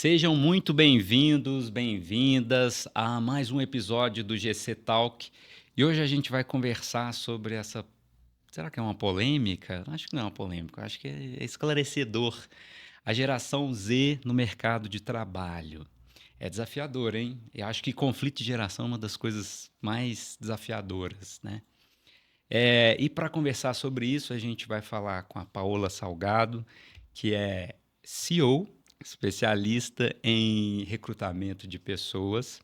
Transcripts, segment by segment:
Sejam muito bem-vindos, bem-vindas a mais um episódio do GC Talk. E hoje a gente vai conversar sobre essa... Será que é uma polêmica? Acho que não é uma polêmica, acho que é esclarecedor. A geração Z no mercado de trabalho. É desafiador, hein? Eu acho que conflito de geração é uma das coisas mais desafiadoras, né? E para conversar sobre isso, a gente vai falar com a Paola Salgado, que é CEO, especialista em recrutamento de pessoas,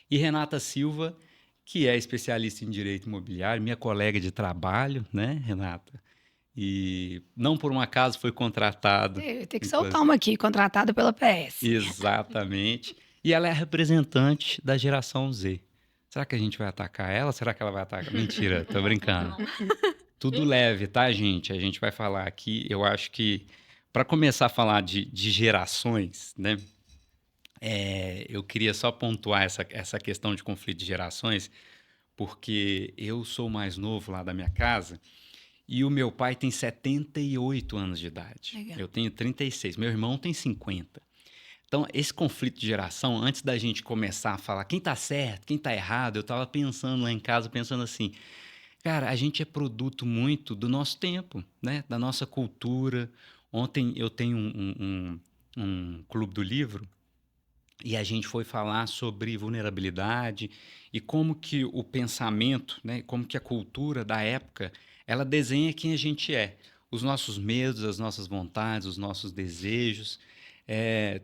e Renata Silva, que é especialista em direito imobiliário, minha colega de trabalho, né, Renata? E não por um acaso foi contratado. Eu tenho que soltar inclusive. uma aqui, contratada pela PS. Exatamente. E ela é a representante da geração Z. Será que a gente vai atacar ela? Será que ela vai atacar? Mentira, tô brincando. Tudo leve, tá, gente? A gente vai falar aqui, eu acho que, para começar a falar de gerações, né? Eu queria só pontuar essa questão de conflito de gerações, porque eu sou o mais novo lá da minha casa e o meu pai tem 78 anos de idade. Legal. Eu tenho 36, meu irmão tem 50. Então, esse conflito de geração, antes da gente começar a falar quem tá certo, quem tá errado, eu tava pensando lá em casa, pensando assim, cara, a gente é produto muito do nosso tempo, né? Da nossa cultura. Ontem eu tenho um clube do livro e a gente foi falar sobre vulnerabilidade e como que o pensamento, né? Como que a cultura da época, ela desenha quem a gente é. Os nossos medos, as nossas vontades, os nossos desejos.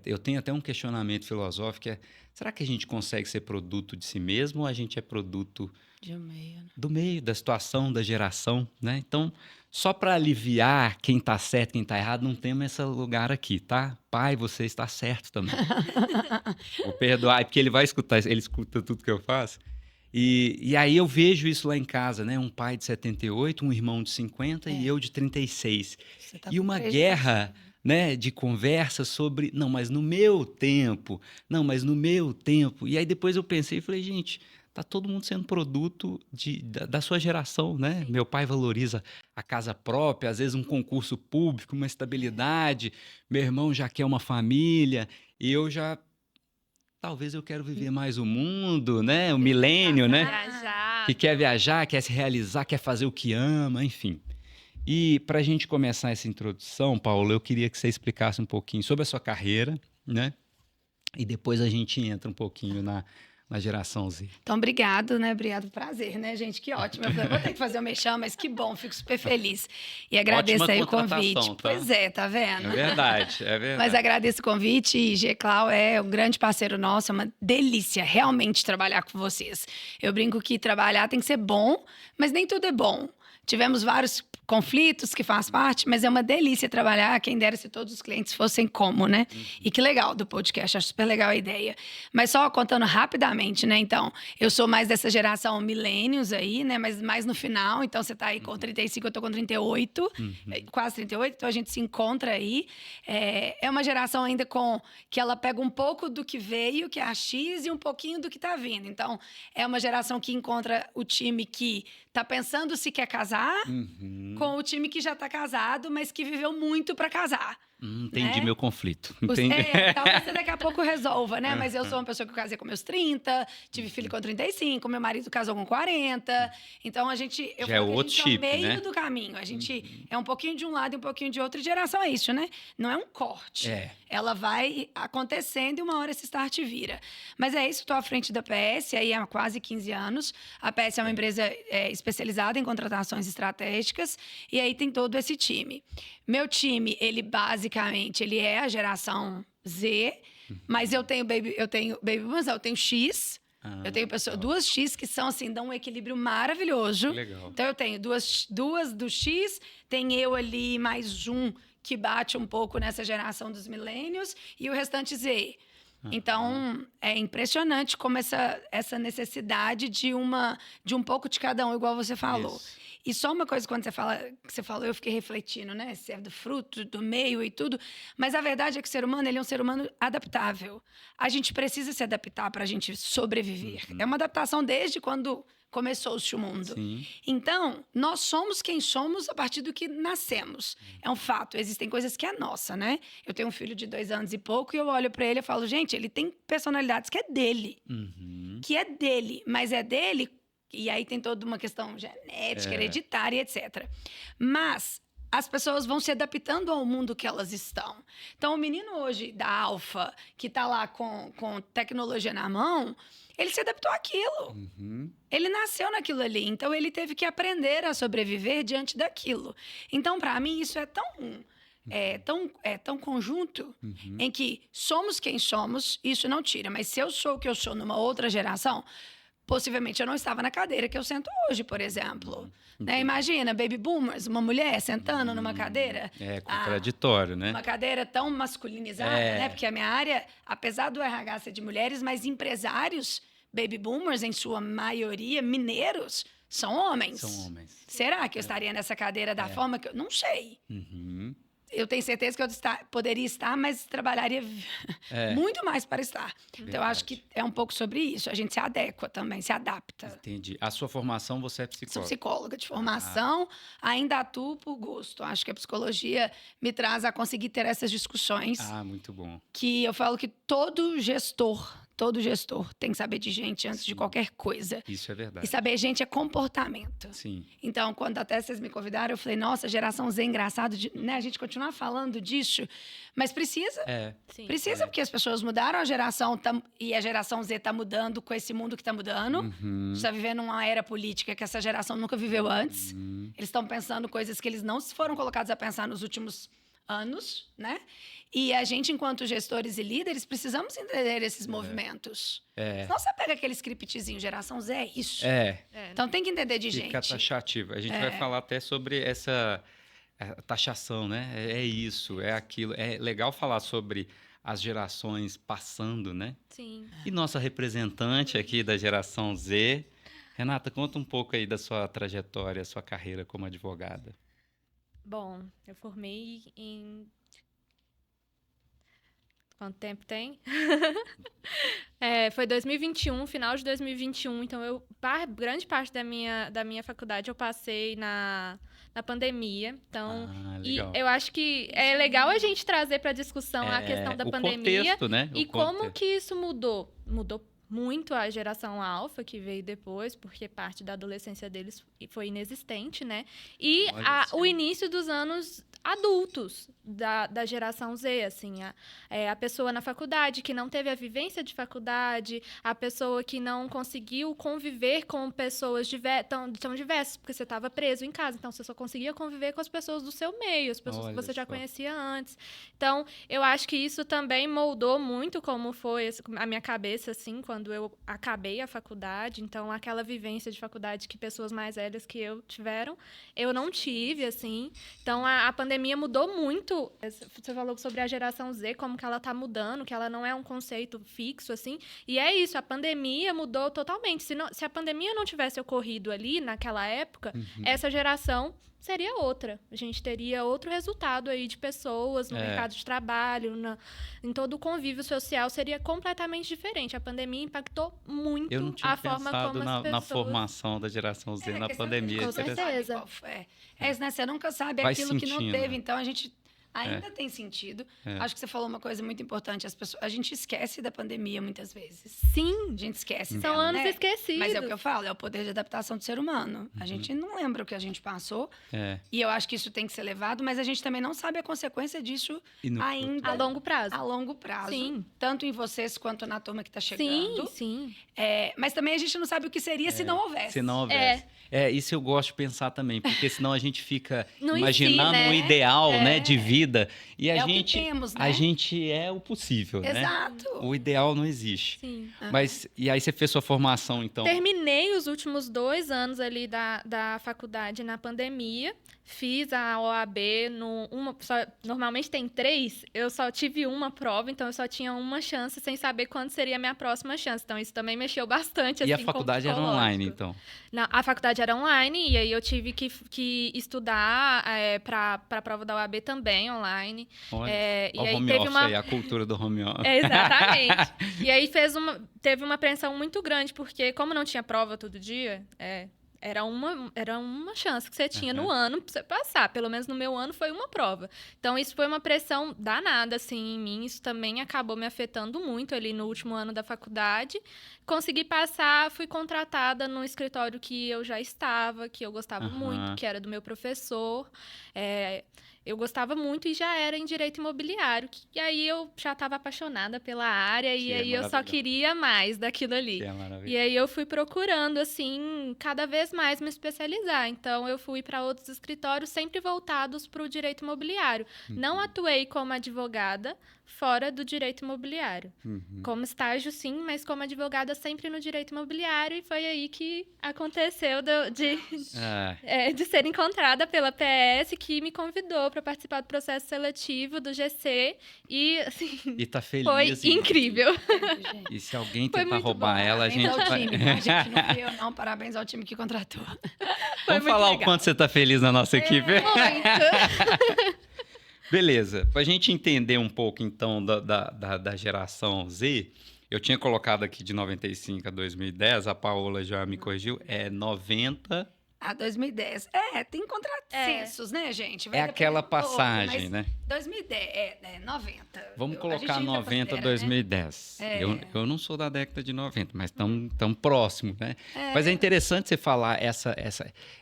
Eu tenho até um questionamento filosófico, será que a gente consegue ser produto de si mesmo ou a gente é produto De meio, né? do meio, da situação, da geração, né? Então, só para aliviar quem está certo, quem está errado, não temos esse lugar aqui, tá? Pai, você está certo também. Vou perdoar, porque ele vai escutar, ele escuta tudo que eu faço. E aí eu vejo isso lá em casa, né? Um pai de 78, um irmão de 50 e eu de 36. Você tá E com uma 3 guerra, gerações. né, de conversa sobre, não, mas no meu tempo, não, mas no meu tempo. E aí depois eu pensei e falei, gente, tá todo mundo sendo produto da sua geração, né? Meu pai valoriza a casa própria, às vezes um concurso público, uma estabilidade. Meu irmão já quer uma família e eu já talvez eu quero viver mais o mundo, né? O milênio, né? Viajar. Que quer viajar, quer se realizar, quer fazer o que ama, enfim. E para a gente começar essa introdução, Paulo, eu queria que você explicasse um pouquinho sobre a sua carreira, né? E depois a gente entra um pouquinho na geração Z. Então, obrigado, né? Obrigado, prazer, né, gente? Que ótimo. Eu vou ter que fazer o mexão, mas que bom, fico super feliz. E agradeço Ótima aí o contratação, convite. tá? Pois é, tá vendo? É verdade, é verdade. Mas agradeço o convite e G-Clau é um grande parceiro nosso, é uma delícia realmente trabalhar com vocês. Eu brinco que trabalhar tem que ser bom, mas nem tudo é bom. Tivemos vários conflitos que faz parte, mas é uma delícia trabalhar, quem dera se todos os clientes fossem como, né? E que legal do podcast, acho super legal a ideia. Mas só contando rapidamente, né? Então, eu sou mais dessa geração millennials aí, né? Mas mais no final, então você tá aí com 35, eu tô com 38, quase 38, então a gente se encontra aí. É uma geração ainda que ela pega um pouco do que veio, que é a X, e um pouquinho do que tá vindo. Então, é uma geração que encontra o time que tá pensando se quer casar, com o time que já tá casado, mas que viveu muito para casar. Entendi né? meu conflito. Entendi. Talvez você daqui a pouco resolva, né? Mas eu sou uma pessoa que eu casei com meus 30, tive filho com 35, meu marido casou com 40. Então a gente. Eu Já é falo que a outro gente chip, é o meio né? do caminho. A gente é um pouquinho de um lado e um pouquinho de outro. E geração é isso, né? Não é um corte. Ela vai acontecendo e uma hora esse start vira. Mas é isso, estou à frente da PS aí há quase 15 anos. A PS é uma empresa especializada em contratações estratégicas e aí tem todo esse time. Meu time, ele basicamente, ele é a geração Z, mas eu tenho baby boomers, eu tenho X. Eu tenho duas X que são assim, dão um equilíbrio maravilhoso. Legal. Então eu tenho duas do X, tem eu ali mais um que bate um pouco nessa geração dos milênios e o restante Z. Então, é impressionante como essa necessidade de um pouco de cada um, igual você falou. Isso. E só uma coisa, quando você falou, eu fiquei refletindo, né? Se é do fruto, do meio e tudo. Mas a verdade é que o ser humano, ele é um ser humano adaptável. A gente precisa se adaptar para a gente sobreviver. É uma adaptação desde quando começou-se o mundo. Sim. Então, nós somos quem somos a partir do que nascemos. É um fato. Existem coisas que é nossa, né? Eu tenho um filho de 2 anos e pouco e eu olho pra ele e falo, gente, ele tem personalidades que é dele. Uhum. Que é dele, mas é dele... E aí tem toda uma questão genética, hereditária, etc. Mas as pessoas vão se adaptando ao mundo que elas estão. Então, o menino hoje da Alfa, que tá lá com tecnologia na mão, ele se adaptou àquilo. Uhum. Ele nasceu naquilo ali, então ele teve que aprender a sobreviver diante daquilo. Então, para mim, isso é tão conjunto em que somos quem somos, isso não tira. Mas se eu sou o que eu sou numa outra geração, possivelmente eu não estava na cadeira que eu sento hoje, por exemplo. Né? Imagina, baby boomers, uma mulher sentando numa cadeira. É contraditório, né? Uma cadeira tão masculinizada, né? Porque a minha área, apesar do RH ser de mulheres, mas empresários, baby boomers, em sua maioria, mineiros, são homens. São homens. Será que eu estaria nessa cadeira da forma que eu... Não sei. Uhum. Eu tenho certeza que eu poderia estar, mas trabalharia muito mais para estar. Então, eu acho que é um pouco sobre isso. A gente se adequa também, se adapta. Entendi. A sua formação, você é Sou psicóloga? psicóloga de formação, ainda atuo por gosto. Acho que a psicologia me traz a conseguir ter essas discussões. Ah, muito bom. Que eu falo que todo gestor tem que saber de gente antes de qualquer coisa. Isso é verdade. E saber gente é comportamento. Sim. Então, quando até vocês me convidaram, eu falei, nossa, geração Z, engraçado, né? A gente continuar falando disso. Mas precisa. Sim. Precisa, porque as pessoas mudaram a geração e a geração Z está mudando com esse mundo que está mudando. A gente está vivendo uma era política que essa geração nunca viveu antes. Eles estão pensando coisas que eles não foram colocados a pensar nos últimos anos, né? E a gente, enquanto gestores e líderes, precisamos entender esses movimentos. Senão você pega aquele scriptzinho, geração Z, é isso. Então tem que entender de Fica gente. taxativo. A gente vai falar até sobre essa taxação, né? É isso, é aquilo. É legal falar sobre as gerações passando, né? Sim. E nossa representante aqui da geração Z, Renata, conta um pouco aí da sua trajetória, sua carreira como advogada. Bom, eu formei em... Quanto tempo tem? Foi 2021, final de 2021. Então, grande parte da minha faculdade eu passei na pandemia. Então, legal. E eu acho que é legal a gente trazer para discussão a questão da pandemia. Contexto, né? E como que isso mudou. Mudou muito a geração alfa, que veio depois, porque parte da adolescência deles foi inexistente, né? E o início dos anos adultos da geração Z, assim, a pessoa na faculdade que não teve a vivência de faculdade, a pessoa que não conseguiu conviver com pessoas tão diversas, porque você estava preso em casa, então você só conseguia conviver com as pessoas do seu meio, as pessoas que você já conhecia antes. Então, eu acho que isso também moldou muito como foi a minha cabeça, assim, quando eu acabei a faculdade. Então, aquela vivência de faculdade que pessoas mais velhas que eu tiveram, eu não tive, assim. Então, a pandemia mudou muito. Você falou sobre a geração Z, como que ela tá mudando, que ela não é um conceito fixo, assim. E é isso, a pandemia mudou totalmente. Se a pandemia não tivesse ocorrido ali, naquela época, essa geração seria outra. A gente teria outro resultado aí de pessoas no mercado de trabalho, em todo o convívio social, seria completamente diferente. A pandemia impactou muito a forma como as pessoas... na formação da geração Z na pandemia. Com certeza. É isso, né? Você nunca sabe aquilo que não teve. Então, a gente ainda tem sentido. Acho que você falou uma coisa muito importante. A gente esquece da pandemia muitas vezes. Sim. A gente esquece São dela, anos né? esquecidos. Mas é o que eu falo, é o poder de adaptação do ser humano. A gente não lembra o que a gente passou. E eu acho que isso tem que ser levado, mas a gente também não sabe a consequência disso ainda. A longo prazo. A longo prazo. Sim. Tanto em vocês quanto na turma que está chegando. Sim. Mas também a gente não sabe o que seria se não houvesse. Se não houvesse. Isso eu gosto de pensar também, porque senão a gente fica no imaginando um ideal, né, de vida. E a gente, o que temos, né? A gente é o possível, Exato. né? O ideal não existe. Sim. Mas, e aí você fez sua formação, então? Terminei os últimos 2 anos ali da faculdade na pandemia. Fiz a OAB, normalmente tem 3, eu só tive uma prova, então eu só tinha uma chance sem saber quando seria a minha próxima chance. Então isso também mexeu bastante, E assim, a com o faculdade era psicológico. online, então? Não, a faculdade era online, e aí eu tive que estudar para a prova da OAB também online. Olha, E o aí home teve office aí, a cultura do home office. Exatamente. E aí teve uma pressão muito grande, porque como não tinha prova todo dia, era uma chance que você tinha no ano pra você passar. Pelo menos no meu ano foi uma prova. Então, isso foi uma pressão danada, assim, em mim. Isso também acabou me afetando muito ali no último ano da faculdade. Consegui passar, fui contratada no escritório que eu já estava, que eu gostava muito, que era do meu professor. Eu gostava muito e já era em direito imobiliário. E aí eu já estava apaixonada pela área e aí eu só queria mais daquilo ali. E aí eu fui procurando, assim, cada vez mais me especializar. Então eu fui para outros escritórios sempre voltados para o direito imobiliário. Não atuei como advogada fora do direito imobiliário. Como estágio, sim, mas como advogada sempre no direito imobiliário. E foi aí que aconteceu de ser encontrada pela PS, que me convidou para participar do processo seletivo do GC. E, assim, e tá feliz, foi incrível. E se alguém tentar roubar ela, a gente vai... A gente não fui eu, não. Parabéns ao time que contratou. Vamos falar o quanto você tá feliz na nossa equipe? Muito. Beleza. Pra gente entender um pouco, então, da geração Z, eu tinha colocado aqui de 95 a 2010, a Paola já me corrigiu, é 90... A 2010. Tem contrassensos, né, gente? É aquela passagem, né? 2010, 90. Vamos colocar 90, 2010. Né? Eu não sou da década de 90, mas tão próximo, né? Mas é interessante você falar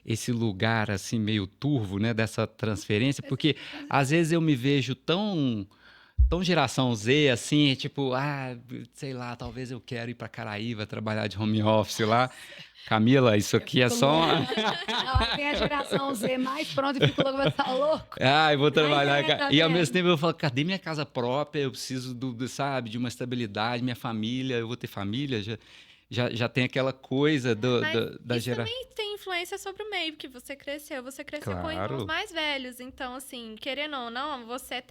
esse lugar, assim, meio turvo, né? Dessa transferência, porque às vezes eu me vejo tão geração Z, assim, tipo, sei lá, talvez eu quero ir para Caraíva trabalhar de home office lá. Camila, isso aqui é só... Não, tem a geração Z mais pronta e fico louco, vai estar louco. Eu vou trabalhar... Tá e ao mesmo tempo eu falo, cadê minha casa própria? Eu preciso, sabe, de uma estabilidade, minha família, eu vou ter família, já tem aquela coisa da geração. Também tem influência sobre o meio que você cresceu. Você cresceu com irmãos mais velhos. Então, assim, querendo ou não, você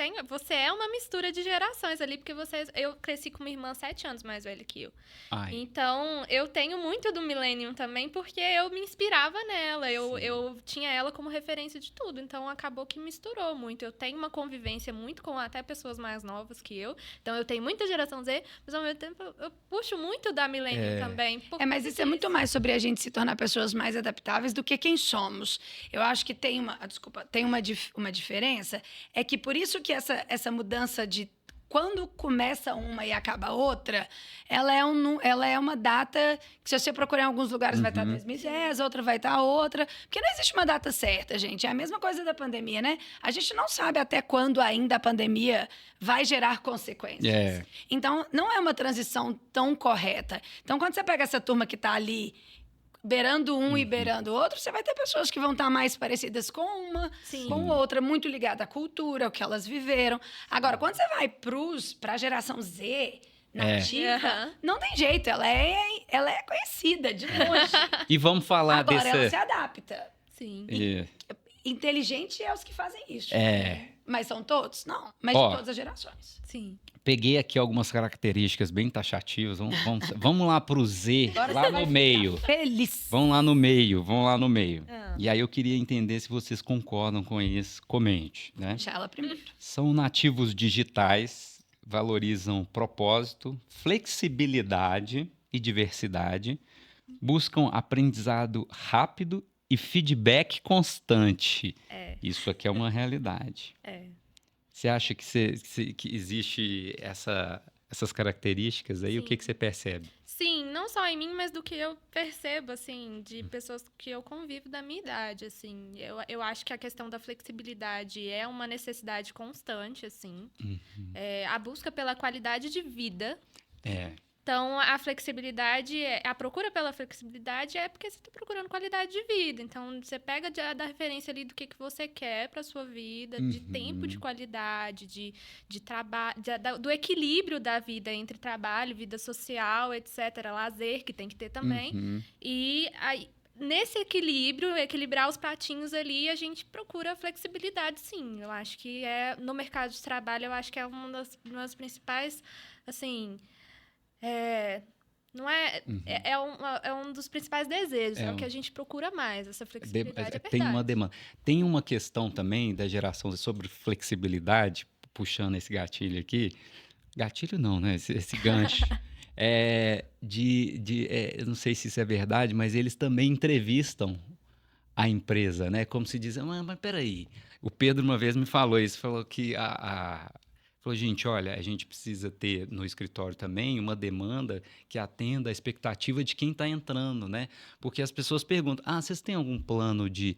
é uma mistura de gerações ali, porque eu cresci com uma irmã 7 anos mais velha que eu. Então, eu tenho muito do Millennium também, porque eu me inspirava nela. Eu tinha ela como referência de tudo. Então, acabou que misturou muito. Eu tenho uma convivência muito com até pessoas mais novas que eu. Então, eu tenho muita geração Z, mas ao mesmo tempo eu puxo muito da Millennium também. Mas isso é muito mais sobre a gente se tornar pessoas mais adaptáveis do que quem somos. Eu acho que tem uma diferença. É que por isso que essa mudança de quando começa uma e acaba outra, ela é uma data que, se você procurar em alguns lugares, vai estar 2010, outra vai estar outra. Porque não existe uma data certa, gente. É a mesma coisa da pandemia, né? A gente não sabe até quando ainda a pandemia vai gerar consequências. Então, não é uma transição tão correta. Então, quando você pega essa turma que está ali beirando um e beirando o outro, você vai ter pessoas que vão estar mais parecidas com uma, com outra, muito ligada à cultura, ao que elas viveram. Agora, quando você vai para a geração Z, nativa, não tem jeito, ela é conhecida de longe. E vamos falar Agora, ela se adapta. Sim. Inteligente é os que fazem isso. Mas são todos? Não. Mas de todas as gerações. Sim. Peguei aqui algumas características bem taxativas. Vamos lá pro Z, lá no meio. Feliz. Vamos lá no meio. E aí eu queria entender se vocês concordam com isso. Comente, né? Deixa ela primeiro. São nativos digitais, valorizam propósito, flexibilidade e diversidade, buscam aprendizado rápido e feedback constante. Isso aqui é uma realidade. Você acha que existe essas características aí? Sim. O que você percebe? Sim, não só em mim, mas do que eu percebo, assim, de pessoas que eu convivo da minha idade, assim. Eu acho que a questão da flexibilidade é uma necessidade constante, assim. A busca pela qualidade de vida. Então, a flexibilidade, a procura pela flexibilidade é porque você está procurando qualidade de vida. Então, você pega da referência ali do que você quer para sua vida, de tempo de qualidade, de trabalho, do equilíbrio da vida entre trabalho, vida social, etc., lazer, que tem que ter também. E aí, nesse equilíbrio, equilibrar os pratinhos ali, a gente procura flexibilidade, sim. Eu acho que no mercado de trabalho, eu acho que é uma das principais, assim... não é, é um dos principais desejos, é o que a gente procura mais, essa flexibilidade, é Tem uma verdade. demanda. Tem uma questão também da geração sobre flexibilidade, puxando esse gatilho aqui. Gatilho não, né? Esse gancho. Eu não sei se isso é verdade, mas eles também entrevistam a empresa, né? Como se diz, mas peraí. O Pedro uma vez me falou isso, falou que falou, gente, olha, a gente precisa ter no escritório também uma demanda que atenda à expectativa de quem está entrando, né? Porque as pessoas perguntam, vocês têm algum plano de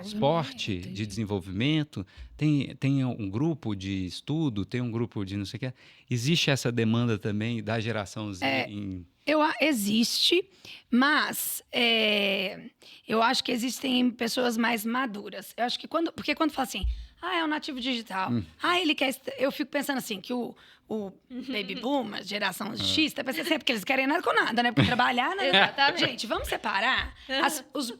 esporte, de desenvolvimento? Tem um grupo de estudo? Tem um grupo de não sei o que? Existe essa demanda também da geração Z? Existe, mas eu acho que existem pessoas mais maduras. Eu acho que porque quando fala assim, é um nativo digital, ele quer... Eu fico pensando assim, que o baby boomer, geração X, tá pensando assim, porque eles querem nada com nada, né? Porque trabalhar... Né? Exatamente. Gente, vamos separar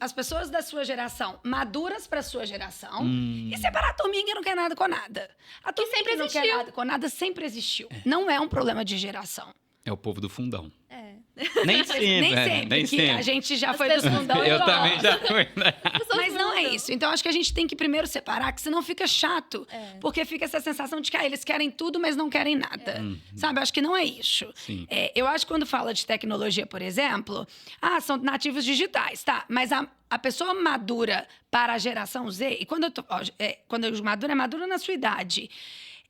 as pessoas da sua geração maduras pra sua geração e separar a turminha que não quer nada com nada. A turminha sempre que não quer nada com nada sempre existiu. Não é um problema de geração. É o povo do fundão. Nem sempre. A gente já foi do fundão. Eu também já fui, né? Mas não é isso. Então, acho que a gente tem que primeiro separar, que senão fica chato. Porque fica essa sensação de que eles querem tudo, mas não querem nada. Sabe? Acho que não é isso. Eu acho que quando fala de tecnologia, por exemplo, são nativos digitais, tá? Mas a pessoa madura para a geração Z, e quando eu digo madura, é madura na sua idade.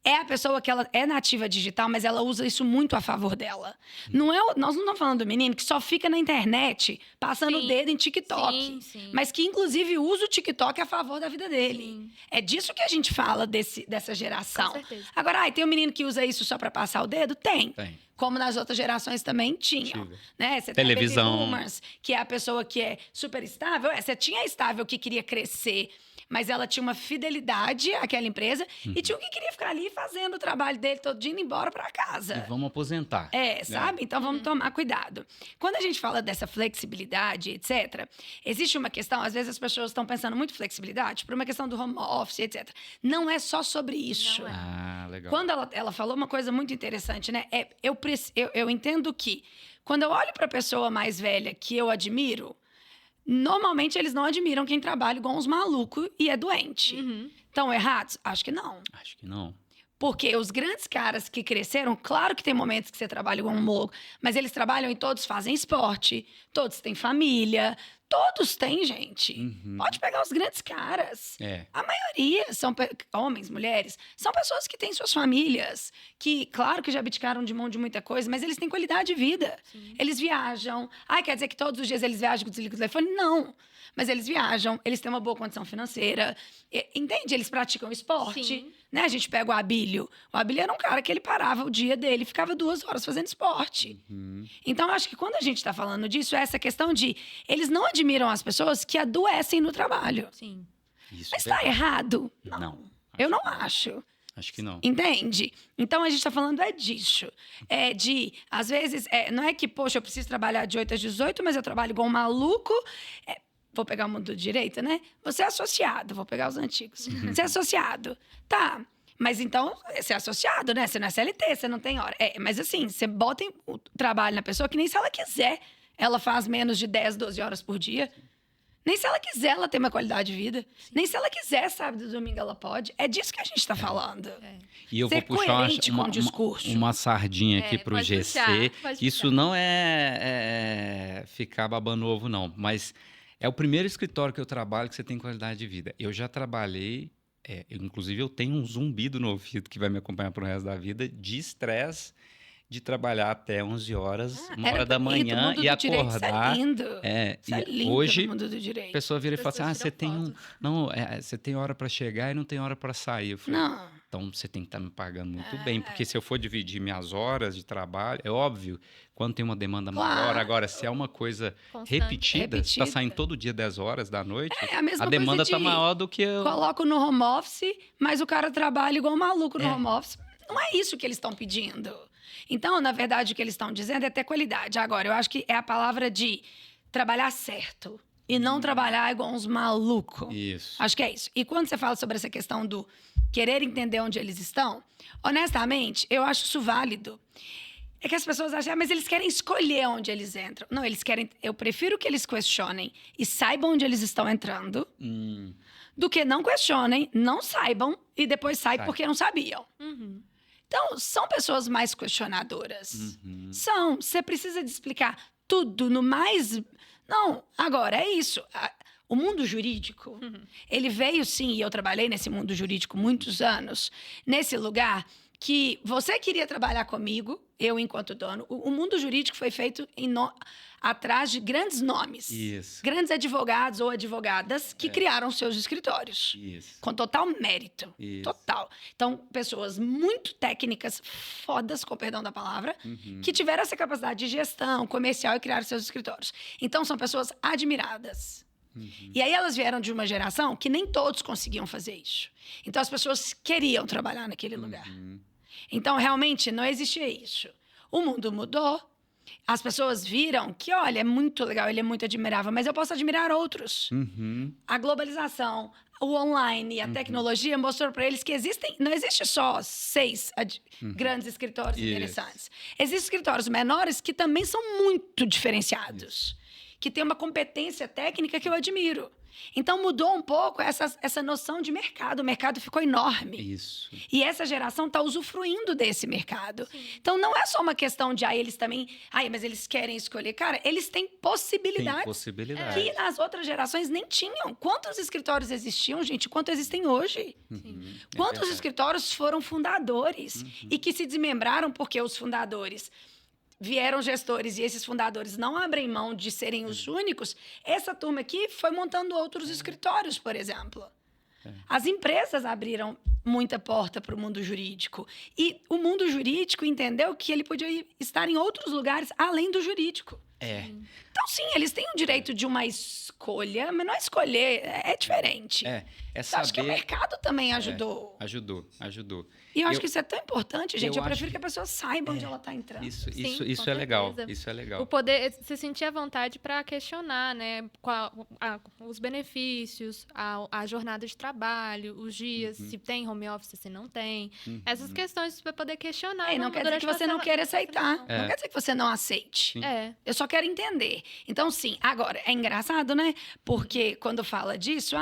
É a pessoa que ela é nativa digital, mas ela usa isso muito a favor dela. Nós não estamos falando do menino que só fica na internet, passando o dedo em TikTok. Sim. Mas que, inclusive, usa o TikTok a favor da vida dele. Sim. É disso que a gente fala dessa geração. Com certeza. Agora, tem um menino que usa isso só para passar o dedo? Tem. Como nas outras gerações também tinham. Né? Você televisão. Tem baby boomers, que é a pessoa que é super estável. Você tinha a estável que queria crescer, mas ela tinha uma fidelidade àquela empresa e tinha um que queria ficar ali fazendo o trabalho dele todo dia, indo embora para casa. E vamos aposentar. Sabe? Então, vamos tomar cuidado. Quando a gente fala dessa flexibilidade, etc., existe uma questão, às vezes as pessoas estão pensando muito flexibilidade por uma questão do home office, etc. Não é só sobre isso. Legal. Quando ela falou uma coisa muito interessante, né? Eu entendo que quando eu olho para a pessoa mais velha que eu admiro, normalmente eles não admiram quem trabalha igual uns malucos e é doente. Estão errados? Acho que não. Acho que não. Porque os grandes caras que cresceram, claro que tem momentos que você trabalha igual um louco, mas eles trabalham e todos fazem esporte, todos têm família, todos têm, gente. Pode pegar os grandes caras. A maioria são homens, mulheres, são pessoas que têm suas famílias, que, claro que já abdicaram de mão de muita coisa, mas eles têm qualidade de vida. Eles viajam. Quer dizer que todos os dias eles viajam com desliga do telefone? Não. Mas eles viajam, eles têm uma boa condição financeira. Entende? Eles praticam esporte. Né? A gente pega o Abílio. O Abílio era um cara que ele parava o dia dele e ficava 2 horas fazendo esporte. Então, eu acho que quando a gente está falando disso, é essa questão de... Eles não admiram as pessoas que adoecem no trabalho. Sim. Isso mas está errado? Não. Eu não acho. Acho que não. Entende? Então, a gente está falando disso. Às vezes, não é que, poxa, eu preciso trabalhar de 8 às 18, mas eu trabalho igual um maluco... Vou pegar o mundo do direito, né? Você é associado, vou pegar os antigos. Você é associado. Tá, mas então, você é associado, né? Você não é CLT, você não tem hora. Mas assim, você bota o trabalho na pessoa que nem se ela quiser. Ela faz menos de 10, 12 horas por dia. Nem se ela quiser, ela tem uma qualidade de vida. Nem se ela quiser, sábado e domingo, ela pode. É disso que a gente está falando. E eu vou puxar uma sardinha aqui para o GC. Isso não é ficar babando ovo, não. Mas... é o primeiro escritório que eu trabalho que você tem qualidade de vida. Eu já trabalhei, inclusive eu tenho um zumbido no ouvido que vai me acompanhar pro resto da vida, de estresse, de trabalhar até 11 horas, 1h da manhã e acordar. Isso é lindo. Isso é lindo. Hoje, a pessoa vira e fala assim, você tem hora para chegar e não tem hora para sair. Eu falei, não. Então, você tem que estar me pagando muito bem, porque se eu for dividir minhas horas de trabalho, é óbvio, quando tem uma demanda maior, agora, se é uma coisa repetida, está saindo todo dia 10 horas da noite, a demanda está maior do que eu... Coloco no home office, mas o cara trabalha igual um maluco no home office. Não é isso que eles estão pedindo. Então, na verdade, o que eles estão dizendo é ter qualidade. Agora, eu acho que é a palavra de trabalhar certo e não trabalhar igual uns malucos. Isso. Acho que é isso. E quando você fala sobre essa questão do querer entender onde eles estão, honestamente, eu acho isso válido. É que as pessoas acham, mas eles querem escolher onde eles entram. Não, eles querem... Eu prefiro que eles questionem e saibam onde eles estão entrando do que não questionem, não saibam e depois saem porque não sabiam. Uhum. Então, são pessoas mais questionadoras. São. Você precisa de explicar tudo no mais... Não, agora, é isso. O mundo jurídico, ele veio sim, e eu trabalhei nesse mundo jurídico muitos anos, nesse lugar que você queria trabalhar comigo, eu enquanto dono. O mundo jurídico foi feito atrás de grandes nomes. Isso. Grandes advogados ou advogadas que criaram seus escritórios. Isso. Com total mérito. Isso. Total. Então, pessoas muito técnicas, fodas, com perdão da palavra, que tiveram essa capacidade de gestão comercial e criaram seus escritórios. Então, são pessoas admiradas. E aí elas vieram de uma geração que nem todos conseguiam fazer isso. Então, as pessoas queriam trabalhar naquele lugar. Então, realmente, não existia isso. O mundo mudou. As pessoas viram que, olha, é muito legal, ele é muito admirável, mas eu posso admirar outros. A globalização, o online, a tecnologia mostrou para eles que não existe só 6 grandes escritórios interessantes. Existem escritórios menores que também são muito diferenciados, que têm uma competência técnica que eu admiro. Então, mudou um pouco essa noção de mercado. O mercado ficou enorme. Isso. E essa geração está usufruindo desse mercado. Então, não é só uma questão de, eles também... mas eles querem escolher. Cara, eles têm possibilidades. Tem possibilidades. Que nas outras gerações nem tinham. Quantos escritórios existiam, gente? Quantos existem hoje? Quantos escritórios foram fundadores e que se desmembraram porque os fundadores... vieram gestores e esses fundadores não abrem mão de serem os únicos, essa turma aqui foi montando outros escritórios, por exemplo. As empresas abriram muita porta para o mundo jurídico. E o mundo jurídico entendeu que ele podia estar em outros lugares além do jurídico. Então, sim, eles têm o direito de uma escolha, mas não é escolher, é diferente. Saber... Acho que o mercado também ajudou. Ajudou. E eu acho que isso é tão importante, gente. Eu prefiro acho que a pessoa saiba onde ela está entrando. Isso é legal. Isso é legal. O poder, se sentir à vontade para questionar, né? Os benefícios, a jornada de trabalho, os dias, se tem home office, se não tem. Essas questões você vai poder questionar. E não quer dizer que você não queira aceitar. Não quer dizer que você não aceite. Eu só quero entender. Então, sim, agora, é engraçado, né? Porque quando fala disso,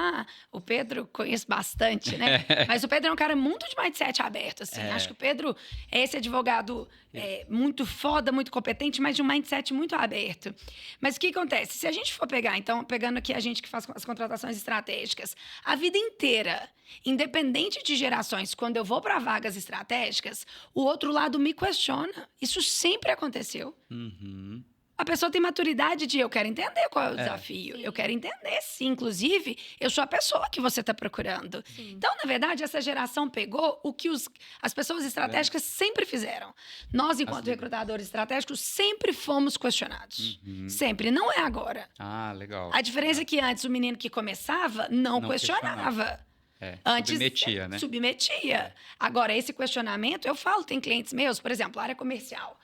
o Pedro conheço bastante, né? Mas o Pedro é um cara muito de mindset aberto, assim. Acho que o Pedro é esse advogado muito foda, muito competente, mas de um mindset muito aberto. Mas o que acontece? Se a gente for pegar, então, pegando aqui a gente que faz as contratações estratégicas, a vida inteira, independente de gerações, quando eu vou para vagas estratégicas, o outro lado me questiona. Isso sempre aconteceu. A pessoa tem maturidade de eu quero entender qual é o desafio. Eu quero entender, sim. Inclusive, eu sou a pessoa que você está procurando. Então, na verdade, essa geração pegou o que as pessoas estratégicas sempre fizeram. Nós, enquanto recrutadores estratégicos, sempre fomos questionados. Sempre. Não é agora. Legal. A diferença é que antes o menino que começava não questionava. Antes, submetia, né? Submetia. Agora, esse questionamento, eu falo, tem clientes meus, por exemplo, área comercial.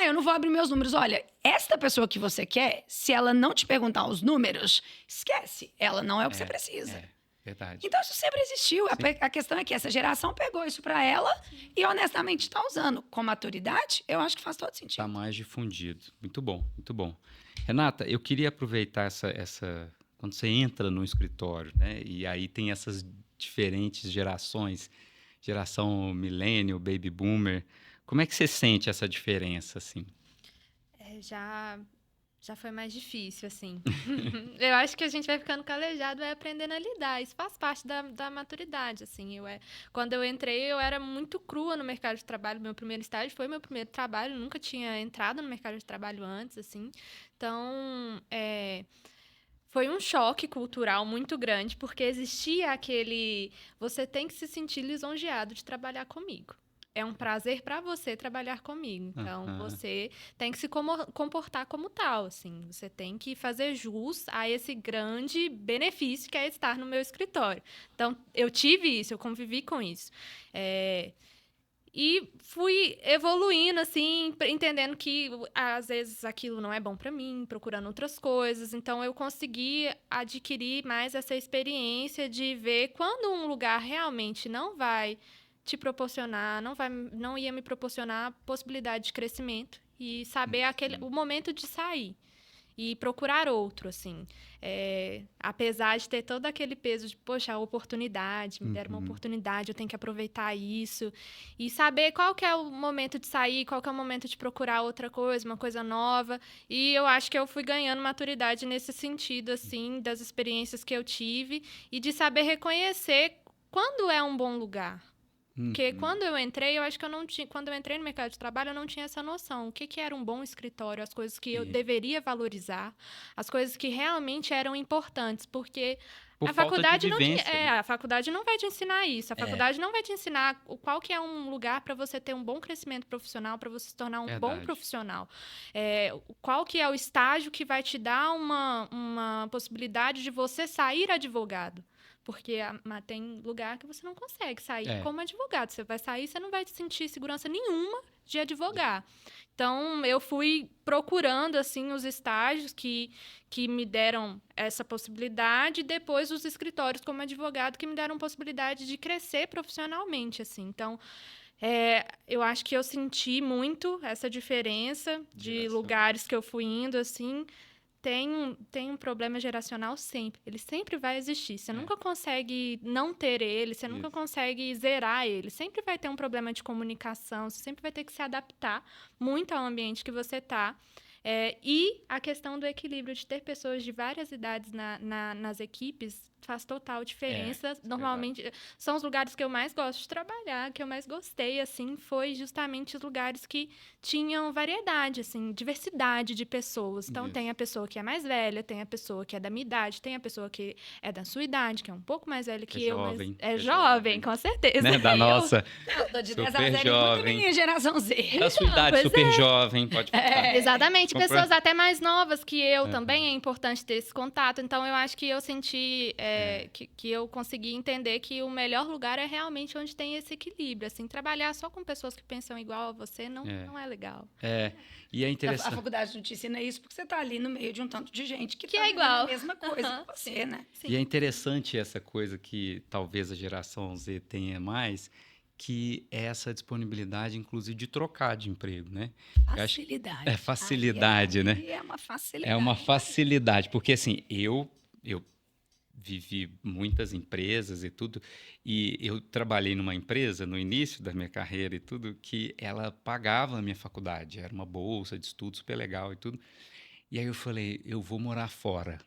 Eu não vou abrir meus números. Olha, esta pessoa que você quer, se ela não te perguntar os números, esquece. Ela não é o que você precisa. Verdade. Então, isso sempre existiu. A questão é que essa geração pegou isso para ela e, honestamente, está usando. Com maturidade, eu acho que faz todo sentido. Está mais difundido. Muito bom, muito bom. Renata, eu queria aproveitar essa... Quando você entra no escritório, né? E aí tem essas diferentes gerações. Geração millennial, baby boomer... Como é que você sente essa diferença, assim? Já foi mais difícil, assim. Eu acho que a gente vai ficando calejado, vai aprendendo a lidar. Isso faz parte da maturidade, assim. Quando eu entrei, eu era muito crua no mercado de trabalho. Meu primeiro estágio foi meu primeiro trabalho. Nunca tinha entrado no mercado de trabalho antes, assim. Então, foi um choque cultural muito grande, porque existia aquele... Você tem que se sentir lisonjeado de trabalhar comigo. É um prazer para você trabalhar comigo. Então, você tem que se comportar como tal, assim. Você tem que fazer jus a esse grande benefício que é estar no meu escritório. Então, eu tive isso, eu convivi com isso. E fui evoluindo, assim, entendendo que às vezes aquilo não é bom para mim, procurando outras coisas. Então, eu consegui adquirir mais essa experiência de ver quando um lugar realmente não vai te proporcionar, não ia me proporcionar possibilidade de crescimento e saber o momento de sair. E procurar outro, assim. Apesar de ter todo aquele peso de, poxa, a oportunidade, me deram uma oportunidade, eu tenho que aproveitar isso. E saber qual que é o momento de sair, qual que é o momento de procurar outra coisa, uma coisa nova. E eu acho que eu fui ganhando maturidade nesse sentido, assim, das experiências que eu tive. E de saber reconhecer quando é um bom lugar. Porque quando eu entrei, eu acho que eu não tinha... Quando eu entrei no mercado de trabalho, eu não tinha essa noção. O que era um bom escritório, as coisas que eu deveria valorizar, as coisas que realmente eram importantes, porque a faculdade não a faculdade não vai te ensinar isso. A faculdade não vai te ensinar qual que é um lugar para você ter um bom crescimento profissional, para você se tornar um bom profissional. Qual que é o estágio que vai te dar uma possibilidade de você sair advogado. Porque tem lugar que você não consegue sair como advogado. Você vai sair, você não vai sentir segurança nenhuma de advogar. Então, eu fui procurando, assim, os estágios que me deram essa possibilidade, e depois os escritórios como advogado que me deram possibilidade de crescer profissionalmente, assim. Então, eu acho que eu senti muito essa diferença de lugares que eu fui indo, assim... Tem um problema geracional sempre. Ele sempre vai existir. Você nunca consegue não ter ele, você nunca consegue zerar ele. Sempre vai ter um problema de comunicação, você sempre vai ter que se adaptar muito ao ambiente que você está. E a questão do equilíbrio, de ter pessoas de várias idades nas equipes, faz total diferença. Normalmente, são os lugares que eu mais gosto de trabalhar, que eu mais gostei, assim, foi justamente os lugares que tinham variedade, assim, diversidade de pessoas. Então, tem a pessoa que é mais velha, tem a pessoa que é da minha idade, tem a pessoa que é da sua idade, que é um pouco mais velha que eu, jovem, mas é jovem, com certeza. Né? Da nossa, Eu tô de 10 a super 0, jovem. minha geração Z. Da sua idade, Pois super jovem, pode falar. Exatamente, pessoas até mais novas que eu também, é importante ter esse contato. Então, eu acho que eu senti que eu consegui entender que o melhor lugar é realmente onde tem esse equilíbrio. Assim, trabalhar só com pessoas que pensam igual a você não é legal. E é interessante. A faculdade não te ensina isso porque você está ali no meio de um tanto de gente que tá é igual. a mesma coisa que você, né? Sim. E é interessante essa coisa que talvez a geração Z tenha mais, que é essa disponibilidade, inclusive, de trocar de emprego, né? Facilidade. Facilidade, né? É uma facilidade. É uma facilidade, porque assim, eu vivi muitas empresas e tudo, e eu trabalhei numa empresa no início da minha carreira e tudo, que ela pagava a minha faculdade, era uma bolsa de estudo super legal e tudo. E aí eu falei, eu vou morar fora.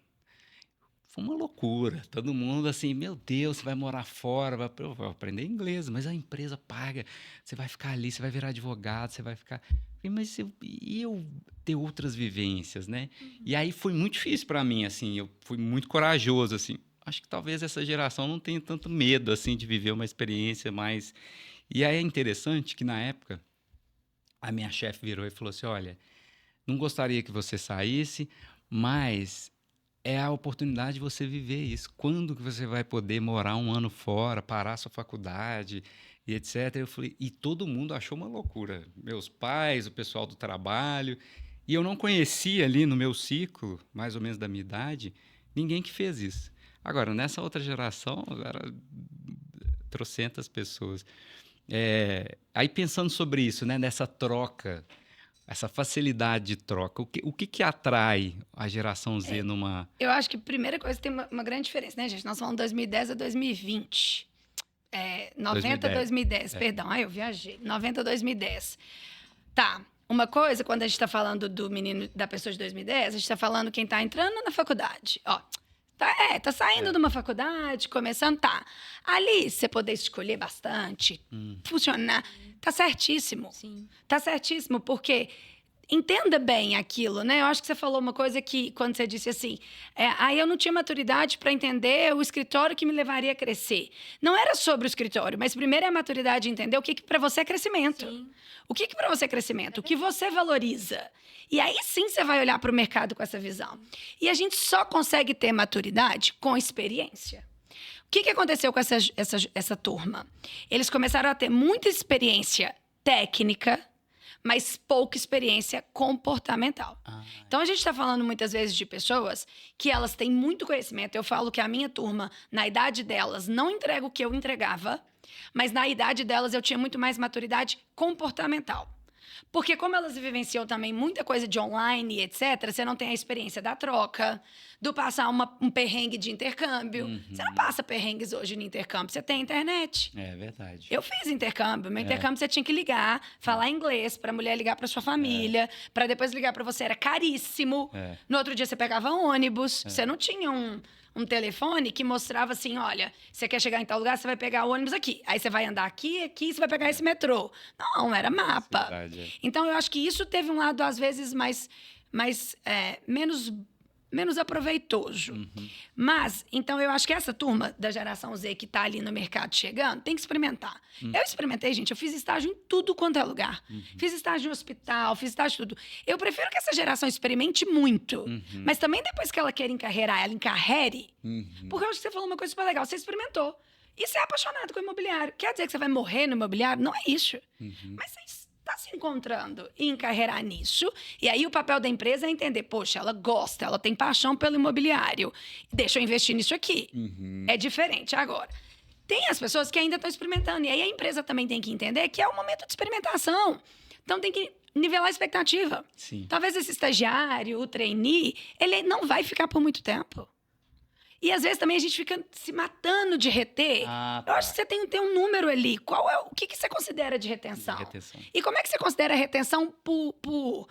Foi uma loucura, todo mundo assim, meu Deus, você vai morar fora, vai aprender inglês, mas a empresa paga, você vai ficar ali, você vai virar advogado, você vai ficar... Mas eu ter outras vivências, né? E aí foi muito difícil para mim, assim, eu fui muito corajoso, assim. Acho que talvez essa geração não tenha tanto medo, assim, de viver uma experiência mais... E aí é interessante que, na época, a minha chefe virou e falou assim, olha, não gostaria que você saísse, mas é a oportunidade de você viver isso. Quando que você vai poder morar um ano fora, parar sua faculdade e etc. Eu falei, e todo mundo achou uma loucura. Meus pais, o pessoal do trabalho. E eu não conhecia ali no meu ciclo, mais ou menos da minha idade, ninguém que fez isso. Agora, nessa outra geração, era trocentas pessoas. Aí pensando sobre isso, né, nessa troca, essa facilidade de troca, o que atrai a geração Z numa... Eu acho que a primeira coisa tem uma grande diferença, né, gente? Nós falamos 2010 a 2020. 90 a 2010, perdão. Eu viajei. 90 a 2010. Tá. Uma coisa, quando a gente está falando do menino, da pessoa de 2010, a gente está falando quem está entrando na faculdade. Ó, tá saindo de uma faculdade, começando, tá. Ali, você poder escolher bastante, funcionar, tá certíssimo. Sim. Tá certíssimo, porque entenda bem aquilo, né? Eu acho que você falou uma coisa que, quando você disse assim, aí eu não tinha maturidade para entender o escritório que me levaria a crescer. Não era sobre o escritório, mas primeiro é a maturidade de entender o que para você é crescimento. Sim. O que para você é crescimento? O que você valoriza? E aí sim você vai olhar para o mercado com essa visão. E a gente só consegue ter maturidade com experiência. O que aconteceu com essa turma? Eles começaram a ter muita experiência técnica, mas pouca experiência comportamental. Então, a gente está falando muitas vezes de pessoas que elas têm muito conhecimento. Eu falo que a minha turma, na idade delas, não entrega o que eu entregava, mas na idade delas eu tinha muito mais maturidade comportamental. Porque como elas vivenciam também muita coisa de online, etc., você não tem a experiência da troca, do passar um perrengue de intercâmbio. Você não passa perrengues hoje no intercâmbio, você tem internet. É verdade. Eu fiz intercâmbio. Meu intercâmbio você tinha que ligar, falar inglês, pra mulher ligar pra sua família, pra depois ligar pra você. Era caríssimo. No outro dia você pegava ônibus. Você não tinha um telefone que mostrava assim, olha, você quer chegar em tal lugar, você vai pegar o ônibus aqui. Aí você vai andar aqui, você vai pegar esse metrô. Não, era mapa. Então, eu acho que isso teve um lado, às vezes, menos aproveitoso. Mas, então, eu acho que essa turma da geração Z que tá ali no mercado chegando, tem que experimentar. Eu experimentei, gente, eu fiz estágio em tudo quanto é lugar. Fiz estágio em hospital, fiz estágio em tudo. Eu prefiro que essa geração experimente muito, mas também depois que ela quer encarreirar, ela encarrere, porque eu acho que você falou uma coisa super legal, você experimentou. E você é apaixonado com o imobiliário. Quer dizer que você vai morrer no imobiliário? Não é isso. Mas você está se encontrando e encarreirar nisso. E aí o papel da empresa é entender, poxa, ela gosta, ela tem paixão pelo imobiliário. Deixa eu investir nisso aqui. É diferente. Agora, tem as pessoas que ainda estão experimentando. E aí a empresa também tem que entender que é um momento de experimentação. Então tem que nivelar a expectativa. Talvez esse estagiário, o trainee, ele não vai ficar por muito tempo. E às vezes também a gente fica se matando de reter. Eu acho que você tem um número ali. O que você considera de retenção? E como é que você considera a retenção por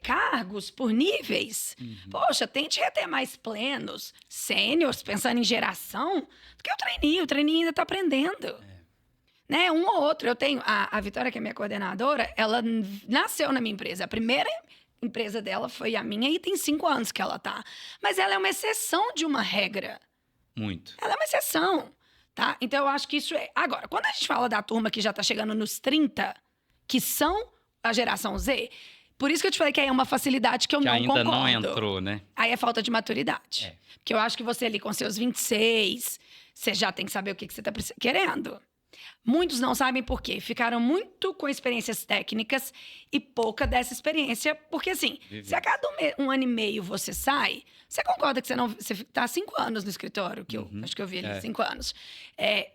cargos, por níveis? Poxa, tente reter mais plenos, sêniors, pensando em geração, do que o trainee. O trainee ainda está aprendendo. Né? Um ou outro. Eu tenho a Vitória, que é minha coordenadora, ela nasceu na minha empresa. A primeira empresa dela foi a minha e tem 5 anos que ela tá. Mas ela é uma exceção de uma regra. Muito. Ela é uma exceção, tá? Então, eu acho que isso é... Agora, quando a gente fala da turma que já tá chegando nos 30, que são a geração Z, por isso que eu te falei que aí é uma facilidade que eu não concordo. Que ainda não entrou, né? Aí é falta de maturidade. Porque eu acho que você ali com seus 26, você já tem que saber o que você tá querendo. Muitos não sabem por quê. Ficaram muito com experiências técnicas e pouca dessa experiência. Porque, assim, se a cada um ano e meio você sai, você concorda que você está há 5 anos no escritório, que eu acho que eu vi ali 5 anos.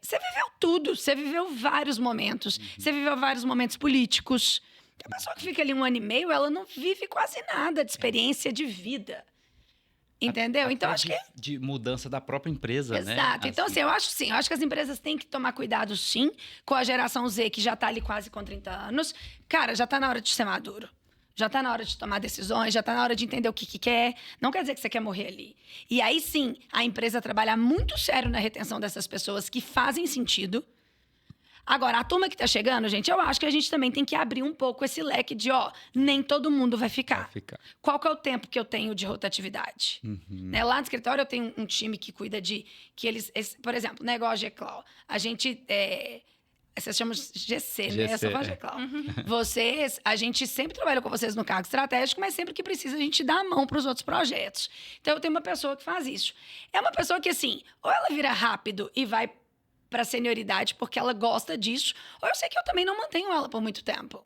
Você viveu tudo, você viveu vários momentos, você viveu vários momentos políticos. A pessoa que fica ali 1 ano e meio, ela não vive quase nada de experiência de vida. Entendeu? Então, acho que... De mudança da própria empresa, né? Exato. Então, assim, eu acho que as empresas têm que tomar cuidado, sim, com a geração Z, que já tá ali quase com 30 anos. Cara, já tá na hora de ser maduro. Já tá na hora de tomar decisões, já tá na hora de entender o que quer. Não quer dizer que você quer morrer ali. E aí, sim, a empresa trabalhar muito sério na retenção dessas pessoas que fazem sentido. Agora, a turma que tá chegando, gente, eu acho que a gente também tem que abrir um pouco esse leque de, nem todo mundo vai ficar. Qual que é o tempo que eu tenho de rotatividade? Né? Lá no escritório eu tenho um time que cuida por exemplo, negócio GClau. A gente, vocês chamam de GC, né? Eu só faço GClau. A gente sempre trabalha com vocês no cargo estratégico, mas sempre que precisa a gente dá a mão para os outros projetos. Então, eu tenho uma pessoa que faz isso. É uma pessoa que, assim, ou ela vira rápido e vai para senioridade porque ela gosta disso, ou eu sei que eu também não mantenho ela por muito tempo.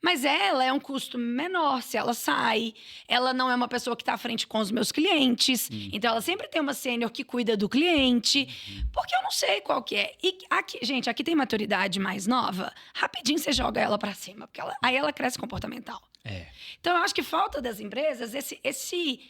Mas ela é um custo menor se ela sai, ela não é uma pessoa que está à frente com os meus clientes, então ela sempre tem uma sênior que cuida do cliente, porque eu não sei qual que é. E aqui, gente, aqui tem maturidade mais nova, rapidinho você joga ela para cima, porque aí ela cresce comportamental. Então eu acho que falta das empresas esse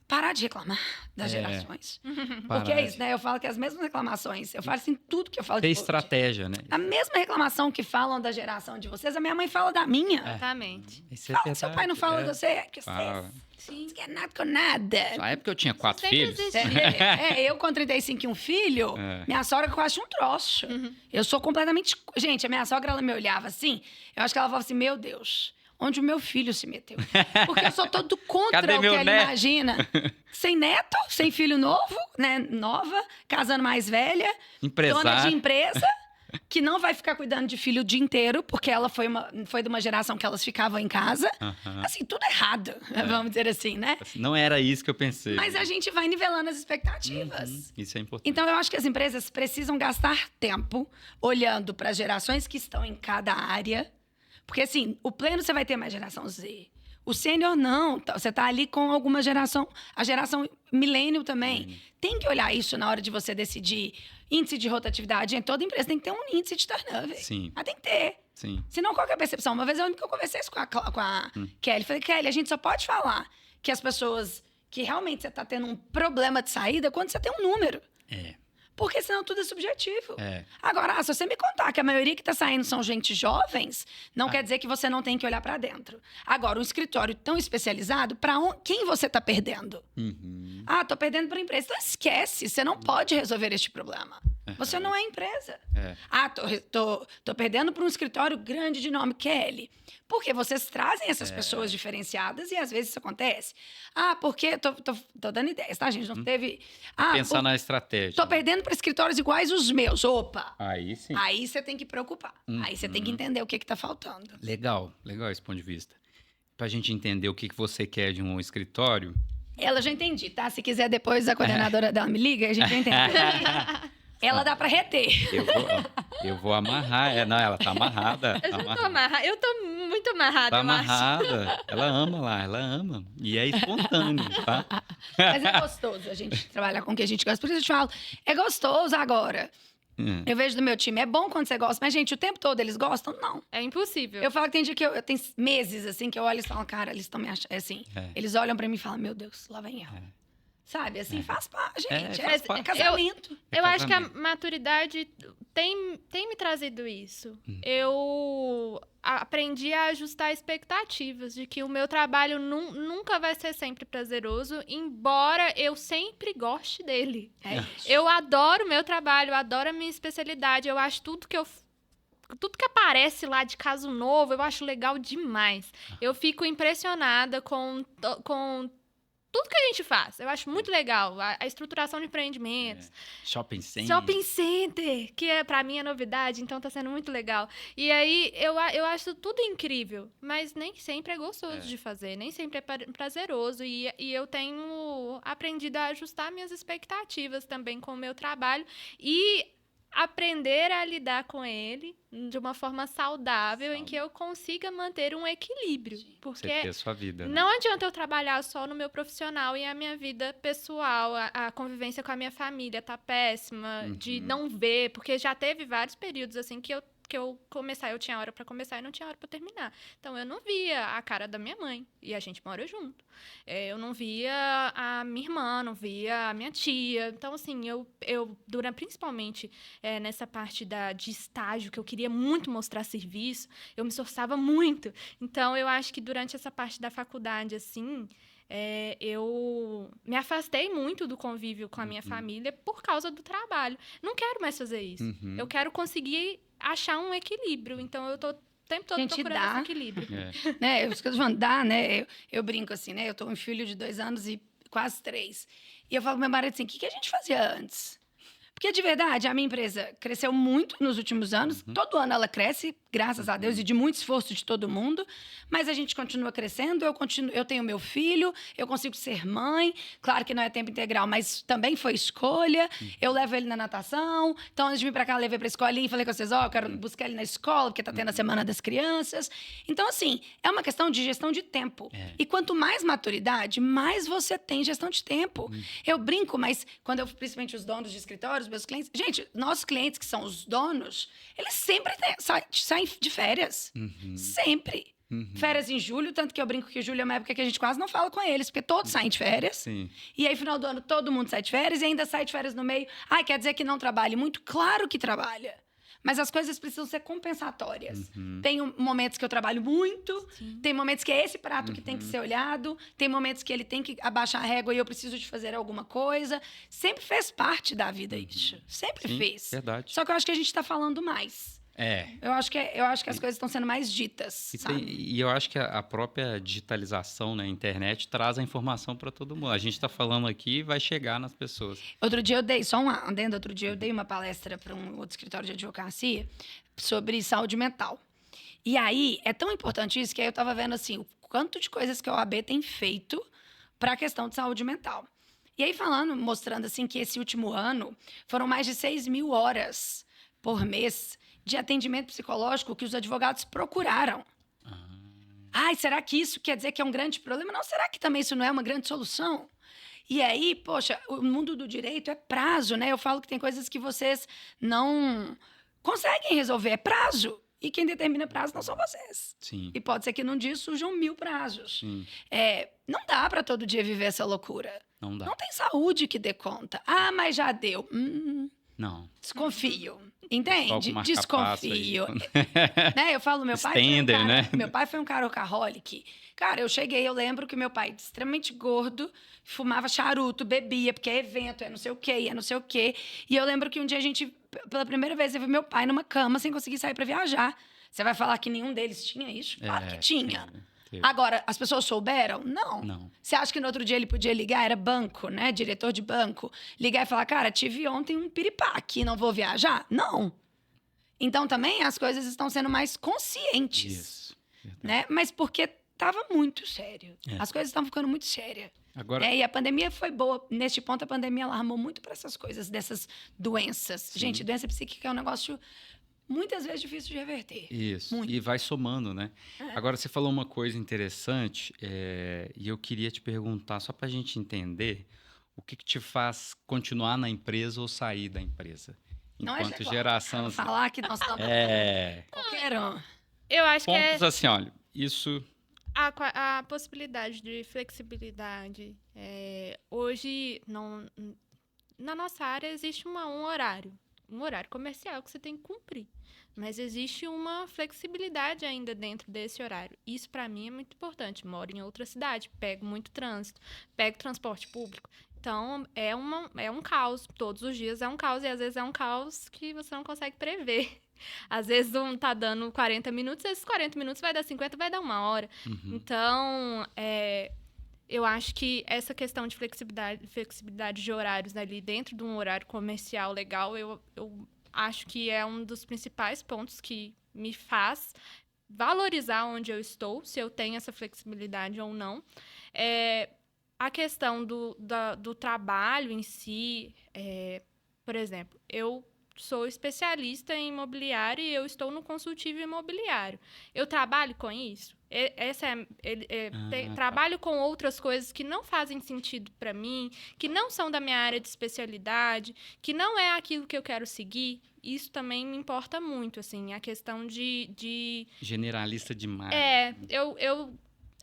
parar de reclamar das gerações. Porque é isso, né? Eu falo que as mesmas reclamações, eu falo assim, tudo que eu falo de Tem estratégia, né? A mesma reclamação que falam da geração de vocês, a minha mãe fala da minha. Exatamente. Fala, seu pai não fala de você, que você não quer nada com nada. Na época eu tinha 4 filhos. Eu com 35 e um filho, minha sogra quase um troço. Eu sou completamente... Gente, a minha sogra, ela me olhava assim, eu acho que ela falava assim, meu Deus... Onde o meu filho se meteu. Porque eu sou todo contra o que ela imagina. Sem neto, sem filho novo, né? Nova, casando mais velha. Empresário. Dona de empresa. que não vai ficar cuidando de filho o dia inteiro, porque ela foi de uma geração que elas ficavam em casa. Assim, tudo errado, vamos dizer assim, né? Não era isso que eu pensei. Mas a gente vai nivelando as expectativas. Isso é importante. Então, eu acho que as empresas precisam gastar tempo olhando para as gerações que estão em cada área. Porque, assim, o pleno você vai ter mais geração Z. O sênior não. Você está ali com alguma geração. A geração milênio também. Tem que olhar isso na hora de você decidir. Índice de rotatividade. Em toda empresa tem que ter um índice de turnover. Sim. Mas tem que ter. Sim. Senão, qual que é a percepção? Uma vez eu conversei isso com a Kelly. Falei, Kelly, a gente só pode falar que as pessoas... que realmente você está tendo um problema de saída quando você tem um número. Porque senão tudo é subjetivo. Agora, se você me contar que a maioria que está saindo são gente jovens, não quer dizer que você não tem que olhar para dentro. Agora, um escritório tão especializado, para quem você está perdendo? Tô perdendo para a empresa. Então, esquece, você não pode resolver este problema. Você não é empresa. Tô perdendo para um escritório grande de nome, Kelly. Porque vocês trazem essas pessoas diferenciadas e às vezes isso acontece. Porque... Tô dando ideias, tá, gente? Não teve... Pensar na estratégia. Tô perdendo para escritórios iguais os meus. Opa! Aí sim. Aí você tem que preocupar. Aí você tem que entender o que tá faltando. Legal esse ponto de vista. Pra gente entender o que você quer de um escritório... Ela já entendi, tá? Se quiser depois a coordenadora dela me liga, a gente já entende. Ela dá pra reter. Eu vou amarrar. Não, ela tá amarrada. Eu já tô amarrada. Eu tô muito amarrada, Tá eu acho. amarrada. Ela ama lá, ela ama. E é espontâneo, tá? Mas é gostoso a gente trabalhar com o que a gente gosta. Por isso eu te falo, é gostoso agora. Eu vejo do meu time, é bom quando você gosta, mas, gente, o tempo todo eles gostam? Não. É impossível. Eu falo que tem dia que eu tenho meses, assim, que eu olho e falo, cara, eles estão me achando, assim, eles olham pra mim e falam, meu Deus, lá vem ela. Sabe, assim, faz parte, gente, faz parte. é casamento. Eu acho que a maturidade tem me trazido isso. Eu aprendi a ajustar expectativas de que o meu trabalho nunca vai ser sempre prazeroso, embora eu sempre goste dele. Eu adoro o meu trabalho, eu adoro a minha especialidade, eu acho tudo que aparece lá de caso novo, eu acho legal demais. Eu fico impressionada com tudo que a gente faz. Eu acho muito legal. A estruturação de empreendimentos. Shopping center. Shopping center, que pra mim é novidade, então tá sendo muito legal. E aí, eu acho tudo incrível, mas nem sempre é gostoso de fazer, nem sempre é prazeroso. E eu tenho aprendido a ajustar minhas expectativas também com o meu trabalho e aprender a lidar com ele de uma forma saudável, em que eu consiga manter um equilíbrio. Porque você ter a sua vida, né? não adianta eu trabalhar só no meu profissional e a minha vida pessoal, a convivência com a minha família tá péssima, de não ver, porque já teve vários períodos assim que eu tinha hora pra começar e não tinha hora pra terminar. Então, eu não via a cara da minha mãe, e a gente mora junto. Eu não via a minha irmã, não via a minha tia. Então, assim, principalmente nessa parte de estágio, que eu queria muito mostrar serviço, eu me esforçava muito. Então, eu acho que durante essa parte da faculdade, assim... eu me afastei muito do convívio com a minha família por causa do trabalho. Não quero mais fazer isso. Eu quero conseguir achar um equilíbrio. Então, eu tô o tempo todo procurando esse equilíbrio. Né? Isso que eu tô falando, né? Eu brinco assim, né? Eu tô um filho de 2 anos e quase 3. E eu falo pro meu marido assim, o que a gente fazia antes? Porque, de verdade, a minha empresa cresceu muito nos últimos anos. Todo ano ela cresce, graças a Deus, e de muito esforço de todo mundo. Mas a gente continua crescendo, eu tenho meu filho, eu consigo ser mãe. Claro que não é tempo integral, mas também foi escolha. Eu levo ele na natação. Então, antes de vir pra cá, eu levei pra escolinha e falei com vocês, eu quero buscar ele na escola, porque tá tendo a Semana das Crianças. Então, assim, é uma questão de gestão de tempo. E quanto mais maturidade, mais você tem gestão de tempo. Eu brinco, mas principalmente os donos de escritórios, meus clientes... Gente, nossos clientes que são os donos, eles sempre saem de férias. Sempre. Férias em julho, tanto que eu brinco que julho é uma época que a gente quase não fala com eles, porque todos saem de férias. Sim. E aí, final do ano, todo mundo sai de férias e ainda sai de férias no meio. Quer dizer que não trabalhe muito? Claro que trabalha. Mas as coisas precisam ser compensatórias. Tem momentos que eu trabalho muito, tem momentos que é esse prato que tem que ser olhado, tem momentos que ele tem que abaixar a régua e eu preciso de fazer alguma coisa. Sempre fez parte da vida isso. Sempre fez. Verdade. Só que eu acho que a gente está falando mais. Eu acho que as coisas estão sendo mais ditas, sabe? E eu acho que a própria digitalização, né, a internet, traz a informação para todo mundo. A gente está falando aqui e vai chegar nas pessoas. Outro dia eu dei, só um adendo, outro dia eu dei uma palestra para um outro escritório de advocacia sobre saúde mental. E aí, é tão importante isso que aí eu estava vendo, assim, o quanto de coisas que a OAB tem feito para a questão de saúde mental. E aí, mostrando, assim, que esse último ano foram mais de 6.000 horas por mês de atendimento psicológico que os advogados procuraram. Ai, será que isso quer dizer que é um grande problema? Não, será que também isso não é uma grande solução? E aí, poxa, o mundo do direito é prazo, né? Eu falo que tem coisas que vocês não conseguem resolver, é prazo. E quem determina prazo não são vocês. Sim. E pode ser que num dia surjam 1.000 prazos. Sim. Não dá para todo dia viver essa loucura. Não dá. Não tem saúde que dê conta. Ah, mas já deu. Não. Desconfio. Entende? Com Desconfio. Né? Eu falo, meu pai Stender, foi um cara, né? meu pai foi um cara workaholic. Cara, eu lembro que meu pai, extremamente gordo, fumava charuto, bebia, porque é evento, é não sei o quê, é não sei o quê. E eu lembro que um dia pela primeira vez, eu vi meu pai numa cama sem conseguir sair para viajar. Você vai falar que nenhum deles tinha isso? Claro que tinha. Sim. Agora, as pessoas souberam? Não. Não. Você acha que no outro dia ele podia ligar? Era banco, né? Diretor de banco. Ligar e falar, cara, tive ontem um piripaque, não vou viajar? Não. Então, também, as coisas estão sendo mais conscientes. Isso. Né? Mas porque estava muito sério. As coisas estavam ficando muito sérias. Agora... E a pandemia foi boa. Neste ponto, a pandemia alarmou muito para essas coisas, dessas doenças. Sim. Gente, doença psíquica é um negócio muitas vezes difícil de reverter. Isso. Muito. E vai somando, né? Agora, você falou uma coisa interessante e eu queria te perguntar, só para a gente entender, o que te faz continuar na empresa ou sair da empresa? Enquanto geração... Assim, falar que nós estamos... Qualquer um. Eu acho que pontos assim, olha, isso... A possibilidade de flexibilidade. Hoje, na nossa área, existe um horário comercial que você tem que cumprir. Mas existe uma flexibilidade ainda dentro desse horário. Isso, para mim, é muito importante. Moro em outra cidade, pego muito trânsito, pego transporte público. Então, é um caos. Todos os dias é um caos, e às vezes é um caos que você não consegue prever. Às vezes um tá dando 40 minutos, esses 40 minutos vai dar 50, vai dar 1 hora. Uhum. Então, eu acho que essa questão de flexibilidade de horários ali dentro de um horário comercial legal, eu acho que é um dos principais pontos que me faz valorizar onde eu estou, se eu tenho essa flexibilidade ou não. A questão do trabalho em si, por exemplo, eu sou especialista em imobiliário e eu estou no consultivo imobiliário. Eu trabalho com isso? Trabalho com outras coisas que não fazem sentido para mim, que não são da minha área de especialidade, que não é aquilo que eu quero seguir. Isso também me importa muito, assim, a questão de... Generalista demais.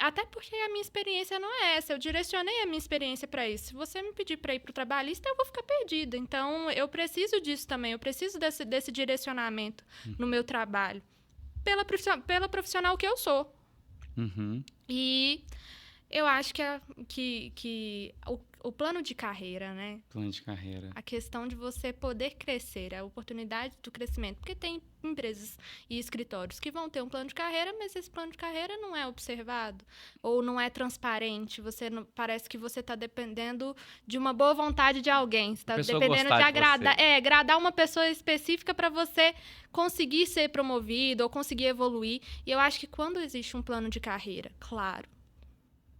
Até porque a minha experiência não é essa. Eu direcionei a minha experiência para isso. Se você me pedir para ir para o trabalhista, eu vou ficar perdida. Então, eu preciso disso também. Eu preciso desse direcionamento no meu trabalho. Pela profissional que eu sou. Uhum. E eu acho que o plano de carreira, né? Plano de carreira. A questão de você poder crescer, a oportunidade do crescimento. Porque tem empresas e escritórios que vão ter um plano de carreira, mas esse plano de carreira não é observado ou não é transparente. Parece que você está dependendo de uma boa vontade de alguém. Você está dependendo de agradar uma pessoa específica para você conseguir ser promovido ou conseguir evoluir. E eu acho que quando existe um plano de carreira, claro,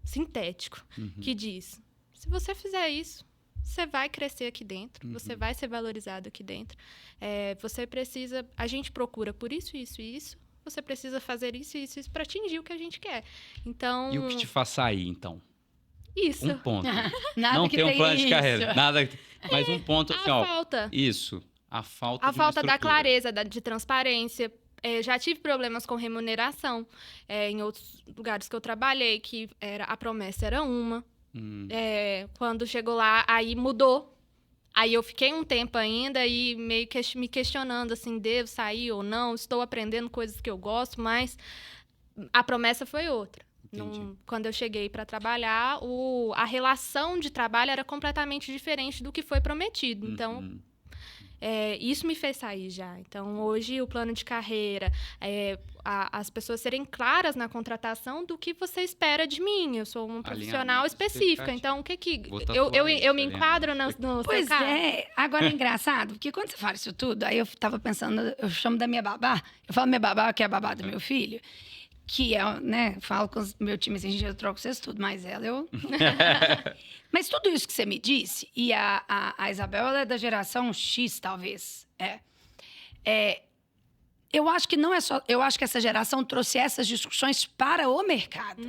sintético, que diz... Se você fizer isso, você vai crescer aqui dentro, você vai ser valorizado aqui dentro. Você precisa... A gente procura por isso, isso e isso. Você precisa fazer isso, isso, isso para atingir o que a gente quer. Então... E o que te faz sair, então? Isso. Um ponto. Nada não que tem um tem plano de isso. carreira. Nada. Mas um ponto assim, A falta. Isso. A falta A de uma falta da estrutura. clareza, de transparência. Já tive problemas com remuneração em outros lugares que eu trabalhei, que a promessa era uma. Quando chegou lá, aí mudou. Aí eu fiquei um tempo ainda e meio que me questionando, assim, devo sair ou não? Estou aprendendo coisas que eu gosto, mas a promessa foi outra. Quando eu cheguei para trabalhar, a relação de trabalho era completamente diferente do que foi prometido. Então, isso me fez sair já. Então, hoje, o plano de carreira, as pessoas serem claras na contratação do que você espera de mim. Eu sou uma profissional específica, então o que eu me enquadro no seu Pois caso? Agora é engraçado, porque quando você fala isso tudo, aí eu tava pensando, eu chamo da minha babá, eu falo minha babá, que é a babá do meu filho, que é, né, falo com o meu time assim, gente, eu troco vocês tudo, mas ela eu... Mas tudo isso que você me disse, e a Isabel, ela é da geração X, talvez, eu acho que não é só... Eu acho que essa geração trouxe essas discussões para o mercado.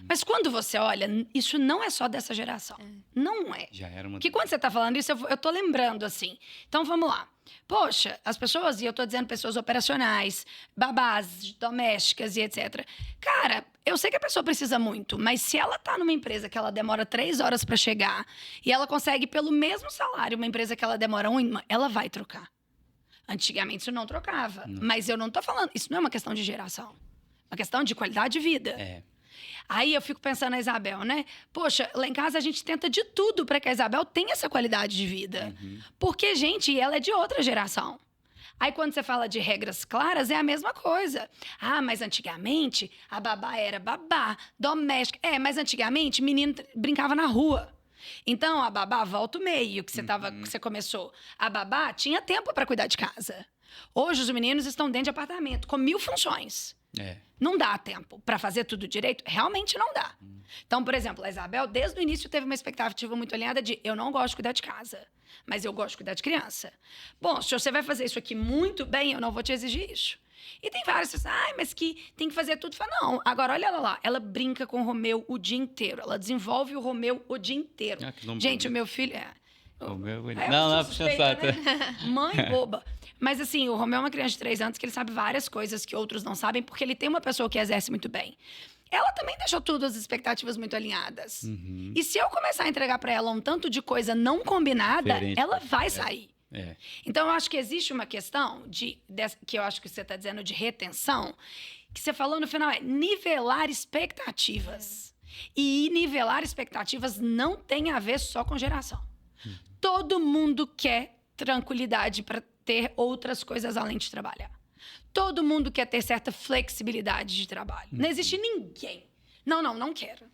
Mas quando você olha, isso não é só dessa geração. Não é. Já era uma... Porque quando você está falando isso, eu tô lembrando, assim. Então, vamos lá. Poxa, as pessoas, e eu tô dizendo pessoas operacionais, babás, domésticas e etc. Cara, eu sei que a pessoa precisa muito, mas se ela tá numa empresa que ela demora 3 horas para chegar e ela consegue, pelo mesmo salário, uma empresa que ela demora 1, ela vai trocar. Antigamente isso não trocava. Mas eu não tô falando... Isso não é uma questão de geração. É uma questão de qualidade de vida. Aí eu fico pensando na Isabel, né? Poxa, lá em casa a gente tenta de tudo para que a Isabel tenha essa qualidade de vida. Porque, gente, ela é de outra geração. Aí quando você fala de regras claras, é a mesma coisa. Ah, mas antigamente a babá era babá, doméstica. Mas antigamente menino brincava na rua. Então, a babá, volta o meio que você começou. A babá tinha tempo para cuidar de casa. Hoje, os meninos estão dentro de apartamento, com 1000 funções. Não dá tempo para fazer tudo direito. Realmente não dá. Então, por exemplo, a Isabel, desde o início, teve uma expectativa muito alinhada de eu não gosto de cuidar de casa, mas eu gosto de cuidar de criança. Bom, se você vai fazer isso aqui muito bem, eu não vou te exigir isso. E tem várias pessoas, mas que tem que fazer tudo. Fala, não, agora olha ela lá, ela brinca com o Romeu o dia inteiro, ela desenvolve o Romeu o dia inteiro. Gente, o meu filho não, suspeita, né? Mãe boba. Mas assim, o Romeu é uma criança de 3 anos que ele sabe várias coisas que outros não sabem, porque ele tem uma pessoa que exerce muito bem. Ela também deixou tudo as expectativas muito alinhadas. E se eu começar a entregar para ela um tanto de coisa não combinada, ela vai sair. Então, eu acho que existe uma questão que eu acho que você está dizendo de retenção, que você falou no final, nivelar expectativas. E nivelar expectativas não tem a ver só com geração. Todo mundo quer tranquilidade para ter outras coisas além de trabalhar. Todo mundo quer ter certa flexibilidade de trabalho. Não existe ninguém. Não quero.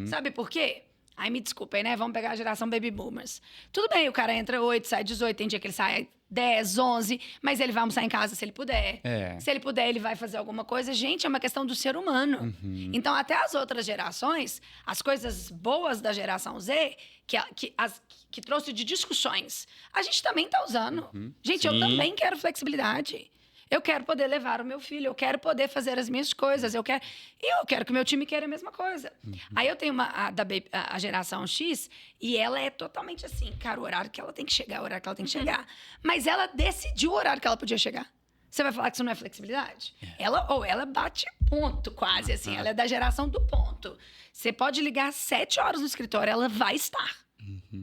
Sabe por quê? Ai, me desculpem, né? Vamos pegar a geração Baby Boomers. Tudo bem, o cara entra 8, sai 18, tem dia que ele sai 10, 11, mas ele vai almoçar em casa se ele puder. Se ele puder, ele vai fazer alguma coisa. Gente, é uma questão do ser humano. Então, até as outras gerações, as coisas boas da geração Z, que trouxe de discussões, a gente também tá usando. Gente, eu também quero flexibilidade. Eu quero poder levar o meu filho, eu quero poder fazer as minhas coisas, eu quero que o meu time queira a mesma coisa. Aí eu tenho a geração X, e ela é totalmente assim, cara, o horário que ela tem que chegar, o horário que ela tem que chegar. Mas ela decidiu o horário que ela podia chegar. Você vai falar que isso não é flexibilidade? Ela bate ponto quase, assim, ela é da geração do ponto. Você pode ligar às 7 horas no escritório, ela vai estar.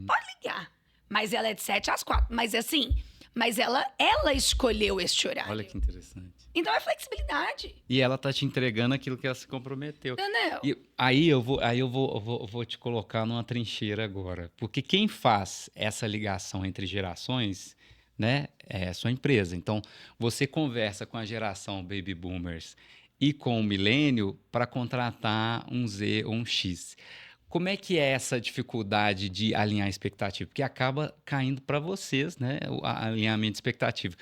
Pode ligar. Mas ela é de 7 às 4. Mas assim... Mas ela escolheu este horário. Olha que interessante. Então é flexibilidade. E ela tá te entregando aquilo que ela se comprometeu. Entendeu? E aí eu vou te colocar numa trincheira agora. Porque quem faz essa ligação entre gerações, né, é a sua empresa. Então, você conversa com a geração Baby Boomers e com o Milênio para contratar um Z ou um X. Como é que é essa dificuldade de alinhar a expectativa? Porque acaba caindo para vocês, né, o alinhamento de expectativa.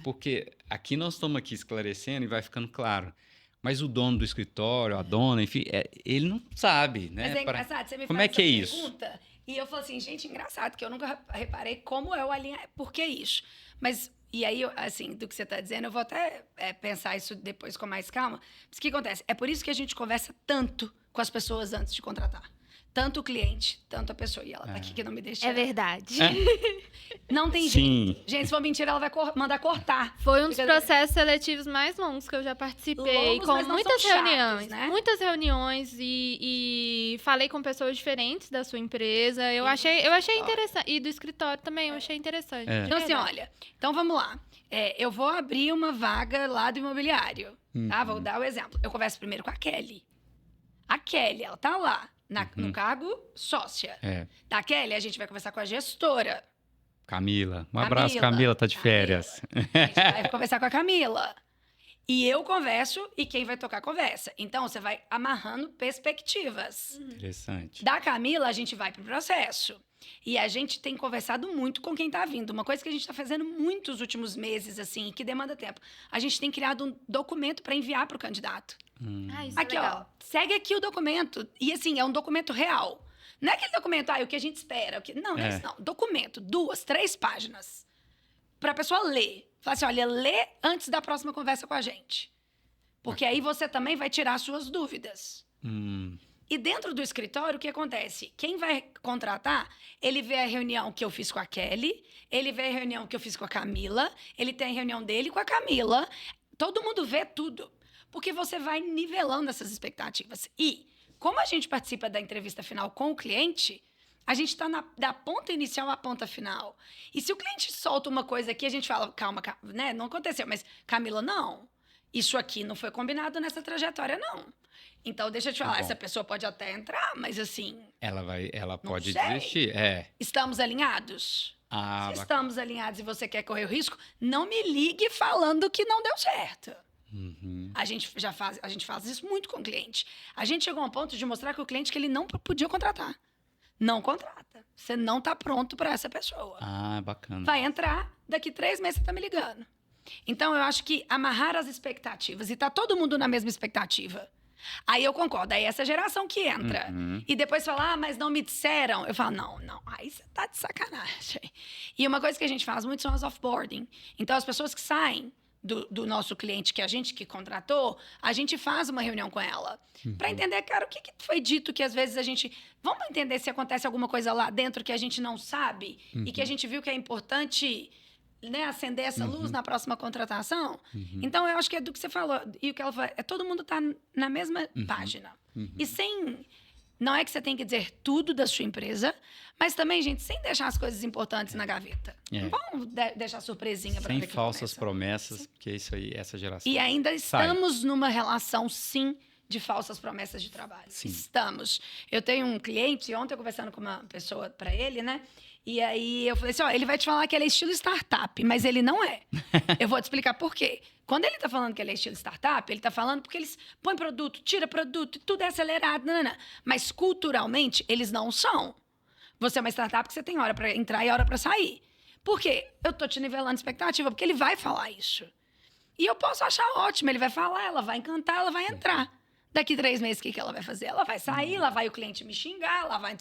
Porque aqui nós estamos aqui esclarecendo e vai ficando claro. Mas o dono do escritório, a dona, enfim, ele não sabe, né? Mas é engraçado, você me como faz é que essa é isso? pergunta, e eu falo assim, gente, engraçado, que eu nunca reparei como é o alinhamento. Por que isso? Mas, e aí, assim, do que você está dizendo, eu vou até pensar isso depois com mais calma. Mas o que acontece? É por isso que a gente conversa tanto com as pessoas antes de contratar. Tanto o cliente, tanto a pessoa. E ela tá aqui que não me deixa... É verdade. Não tem jeito. Gente, se for mentira, ela vai mandar cortar. Foi um dos processos seletivos mais longos que eu já participei. Longos, com mas não muitas são chatos, reuniões. né? Muitas reuniões e falei com pessoas diferentes da sua empresa. Eu achei interessante. E do escritório também, eu achei interessante. Então, assim, olha. Então, vamos lá. Eu vou abrir uma vaga lá do imobiliário. Tá? Vou dar o exemplo. Eu converso primeiro com a Kelly. A Kelly, ela tá lá. No cargo sócia. Da Kelly, a gente vai conversar com a gestora. Camila. Um abraço, Camila, tá de férias. A gente vai conversar com a Camila. E eu converso e quem vai tocar conversa. Então, você vai amarrando perspectivas. Interessante. Da Camila, a gente vai pro processo. E a gente tem conversado muito com quem tá vindo. Uma coisa que a gente tá fazendo muito nos últimos meses, assim, que demanda tempo. A gente tem criado um documento para enviar pro candidato. Isso Aqui, é ó, legal. segue aqui o documento. E, assim, é um documento real. Não é aquele documento, o que a gente espera. Não é isso, não. Documento, 2, 3 páginas. Pra pessoa ler. Fala assim, olha, lê antes da próxima conversa com a gente. Porque aí você também vai tirar suas dúvidas. E dentro do escritório, o que acontece? Quem vai contratar, ele vê a reunião que eu fiz com a Kelly, ele vê a reunião que eu fiz com a Camila, ele tem a reunião dele com a Camila. Todo mundo vê tudo. Porque você vai nivelando essas expectativas. E, como a gente participa da entrevista final com o cliente, a gente está da ponta inicial à ponta final. E se o cliente solta uma coisa aqui, a gente fala, calma, né? Não aconteceu. Mas, Camila, não. Isso aqui não foi combinado nessa trajetória, não. Então, deixa eu te falar, essa pessoa pode até entrar, mas assim... Ela pode sei. desistir, Estamos alinhados? Ah, Se estamos alinhados e você quer correr o risco, não me ligue falando que não deu certo. A gente faz isso muito com o cliente. A gente chegou a um ponto de mostrar que o cliente que ele não podia contratar. Não contrata. Você não está pronto para essa pessoa. Ah, bacana. Vai entrar, daqui 3 meses você está me ligando. Então, eu acho que amarrar as expectativas, e tá todo mundo na mesma expectativa. Aí eu concordo, aí essa geração que entra. E depois fala, mas não me disseram. Eu falo, não, aí você tá de sacanagem. E uma coisa que a gente faz muito são as offboarding. Então, as pessoas que saem do nosso cliente, que a gente que contratou, a gente faz uma reunião com ela. Para entender, cara, o que foi dito que às vezes a gente... Vamos entender se acontece alguma coisa lá dentro que a gente não sabe e que a gente viu que é importante... Né, acender essa luz na próxima contratação. Então, eu acho que é do que você falou. E o que ela falou, todo mundo tá na mesma página. E sem... Não é que você tem que dizer tudo da sua empresa, mas também, gente, sem deixar as coisas importantes na gaveta. Não vamos deixar surpresinha para ver Sem que falsas começa. promessas, porque isso aí, essa geração... E ainda estamos numa relação, sim, de falsas promessas de trabalho. Sim. Estamos. Eu tenho um cliente, ontem eu conversando com uma pessoa para ele, né? E aí eu falei assim, ele vai te falar que ele é estilo startup, mas ele não é. Eu vou te explicar por quê. Quando ele tá falando que ele é estilo startup, ele tá falando porque eles põem produto, tira produto, tudo é acelerado, mas culturalmente eles não são. Você é uma startup porque você tem hora para entrar e hora para sair. Por quê? Eu tô te nivelando expectativa, porque ele vai falar isso. E eu posso achar ótimo, ele vai falar, ela vai encantar, ela vai entrar. Daqui 3 meses, o que ela vai fazer? Ela vai sair, lá vai o cliente me xingar, lá vai...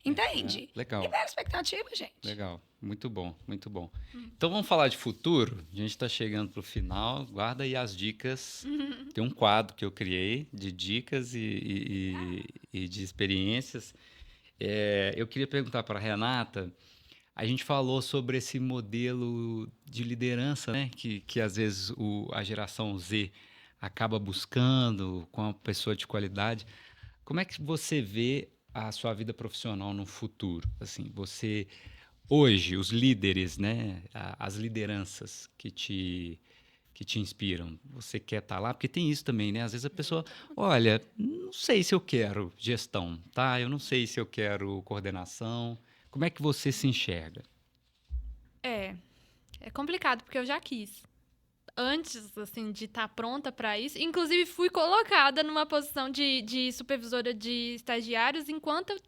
Entende? Legal. Libera expectativa, gente. Legal. Muito bom, muito bom. Então, vamos falar de futuro? A gente está chegando para o final. Guarda aí as dicas. Tem um quadro que eu criei de dicas e de experiências. Eu queria perguntar para a Renata... A gente falou sobre esse modelo de liderança, né? Que às vezes a geração Z... acaba buscando com uma pessoa de qualidade. Como é que você vê a sua vida profissional no futuro? Assim, você hoje, os líderes, né, as lideranças que te inspiram, você quer estar lá? Porque tem isso também, né? Às vezes a pessoa, olha, não sei se eu quero gestão, tá? Eu não sei se eu quero coordenação. Como é que você se enxerga? É complicado, porque eu já quis. Antes, assim, de estar pronta para isso. Inclusive, fui colocada numa posição de supervisora de estagiários enquanto eu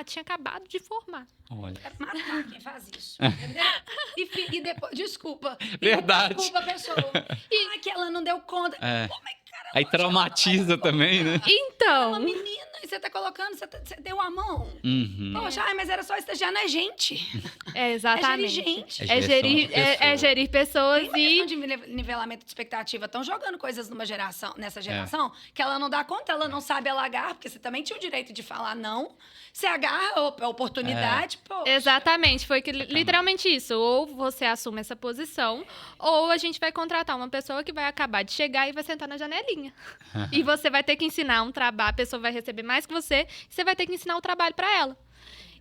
tinha acabado de formar. Olha. Quero matar quem faz isso. Entendeu? E depois... Desculpa. Verdade. Desculpa a pessoa. E que ela não deu conta. Pô, mas, cara, Aí traumatiza também, né? Então... Uma menina, e você tá colocando, você deu a mão. Poxa, mas era só estagiar, não é gente. Exatamente. É gerir gente. É gerir pessoas Tem uma e... questão de nivelamento de expectativa. Estão jogando coisas nessa geração que ela não dá conta, ela não sabe alargar, porque você também tinha o direito de falar não. Você agarra a oportunidade, poxa. Exatamente, foi literalmente isso. Ou você assume essa posição, ou a gente vai contratar uma pessoa que vai acabar de chegar e vai sentar na janelinha. E você vai ter que ensinar um trabalho, a pessoa vai receber mais que você vai ter que ensinar o trabalho para ela.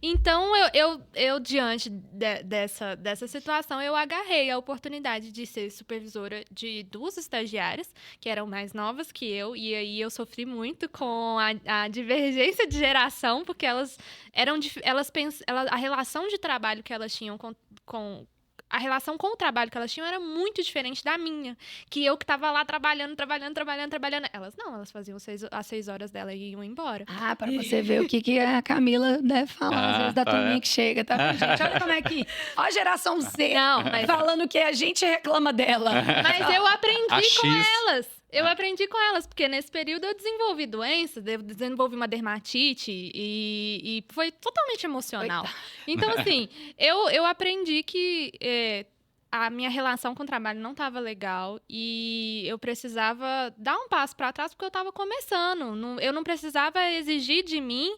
Então, eu diante dessa situação, eu agarrei a oportunidade de ser supervisora de 2 estagiárias, que eram mais novas que eu, e aí eu sofri muito com a divergência de geração, porque a relação de trabalho que elas tinham a relação com o trabalho que elas tinham era muito diferente da minha. Que eu que tava lá trabalhando. Elas não, elas faziam as 6 horas dela e iam embora. Ah, para você ver o que a Camila deve falar, às vezes, da turminha que chega, tá? Gente, olha como é que... Ó a geração Z, falando que a gente reclama dela. Mas eu aprendi com elas. Eu aprendi com elas, porque nesse período eu desenvolvi doenças, eu desenvolvi uma dermatite e foi totalmente emocional. Coitado. Então, assim, eu aprendi que a minha relação com o trabalho não estava legal e eu precisava dar um passo para trás porque eu estava começando. Eu não precisava exigir de mim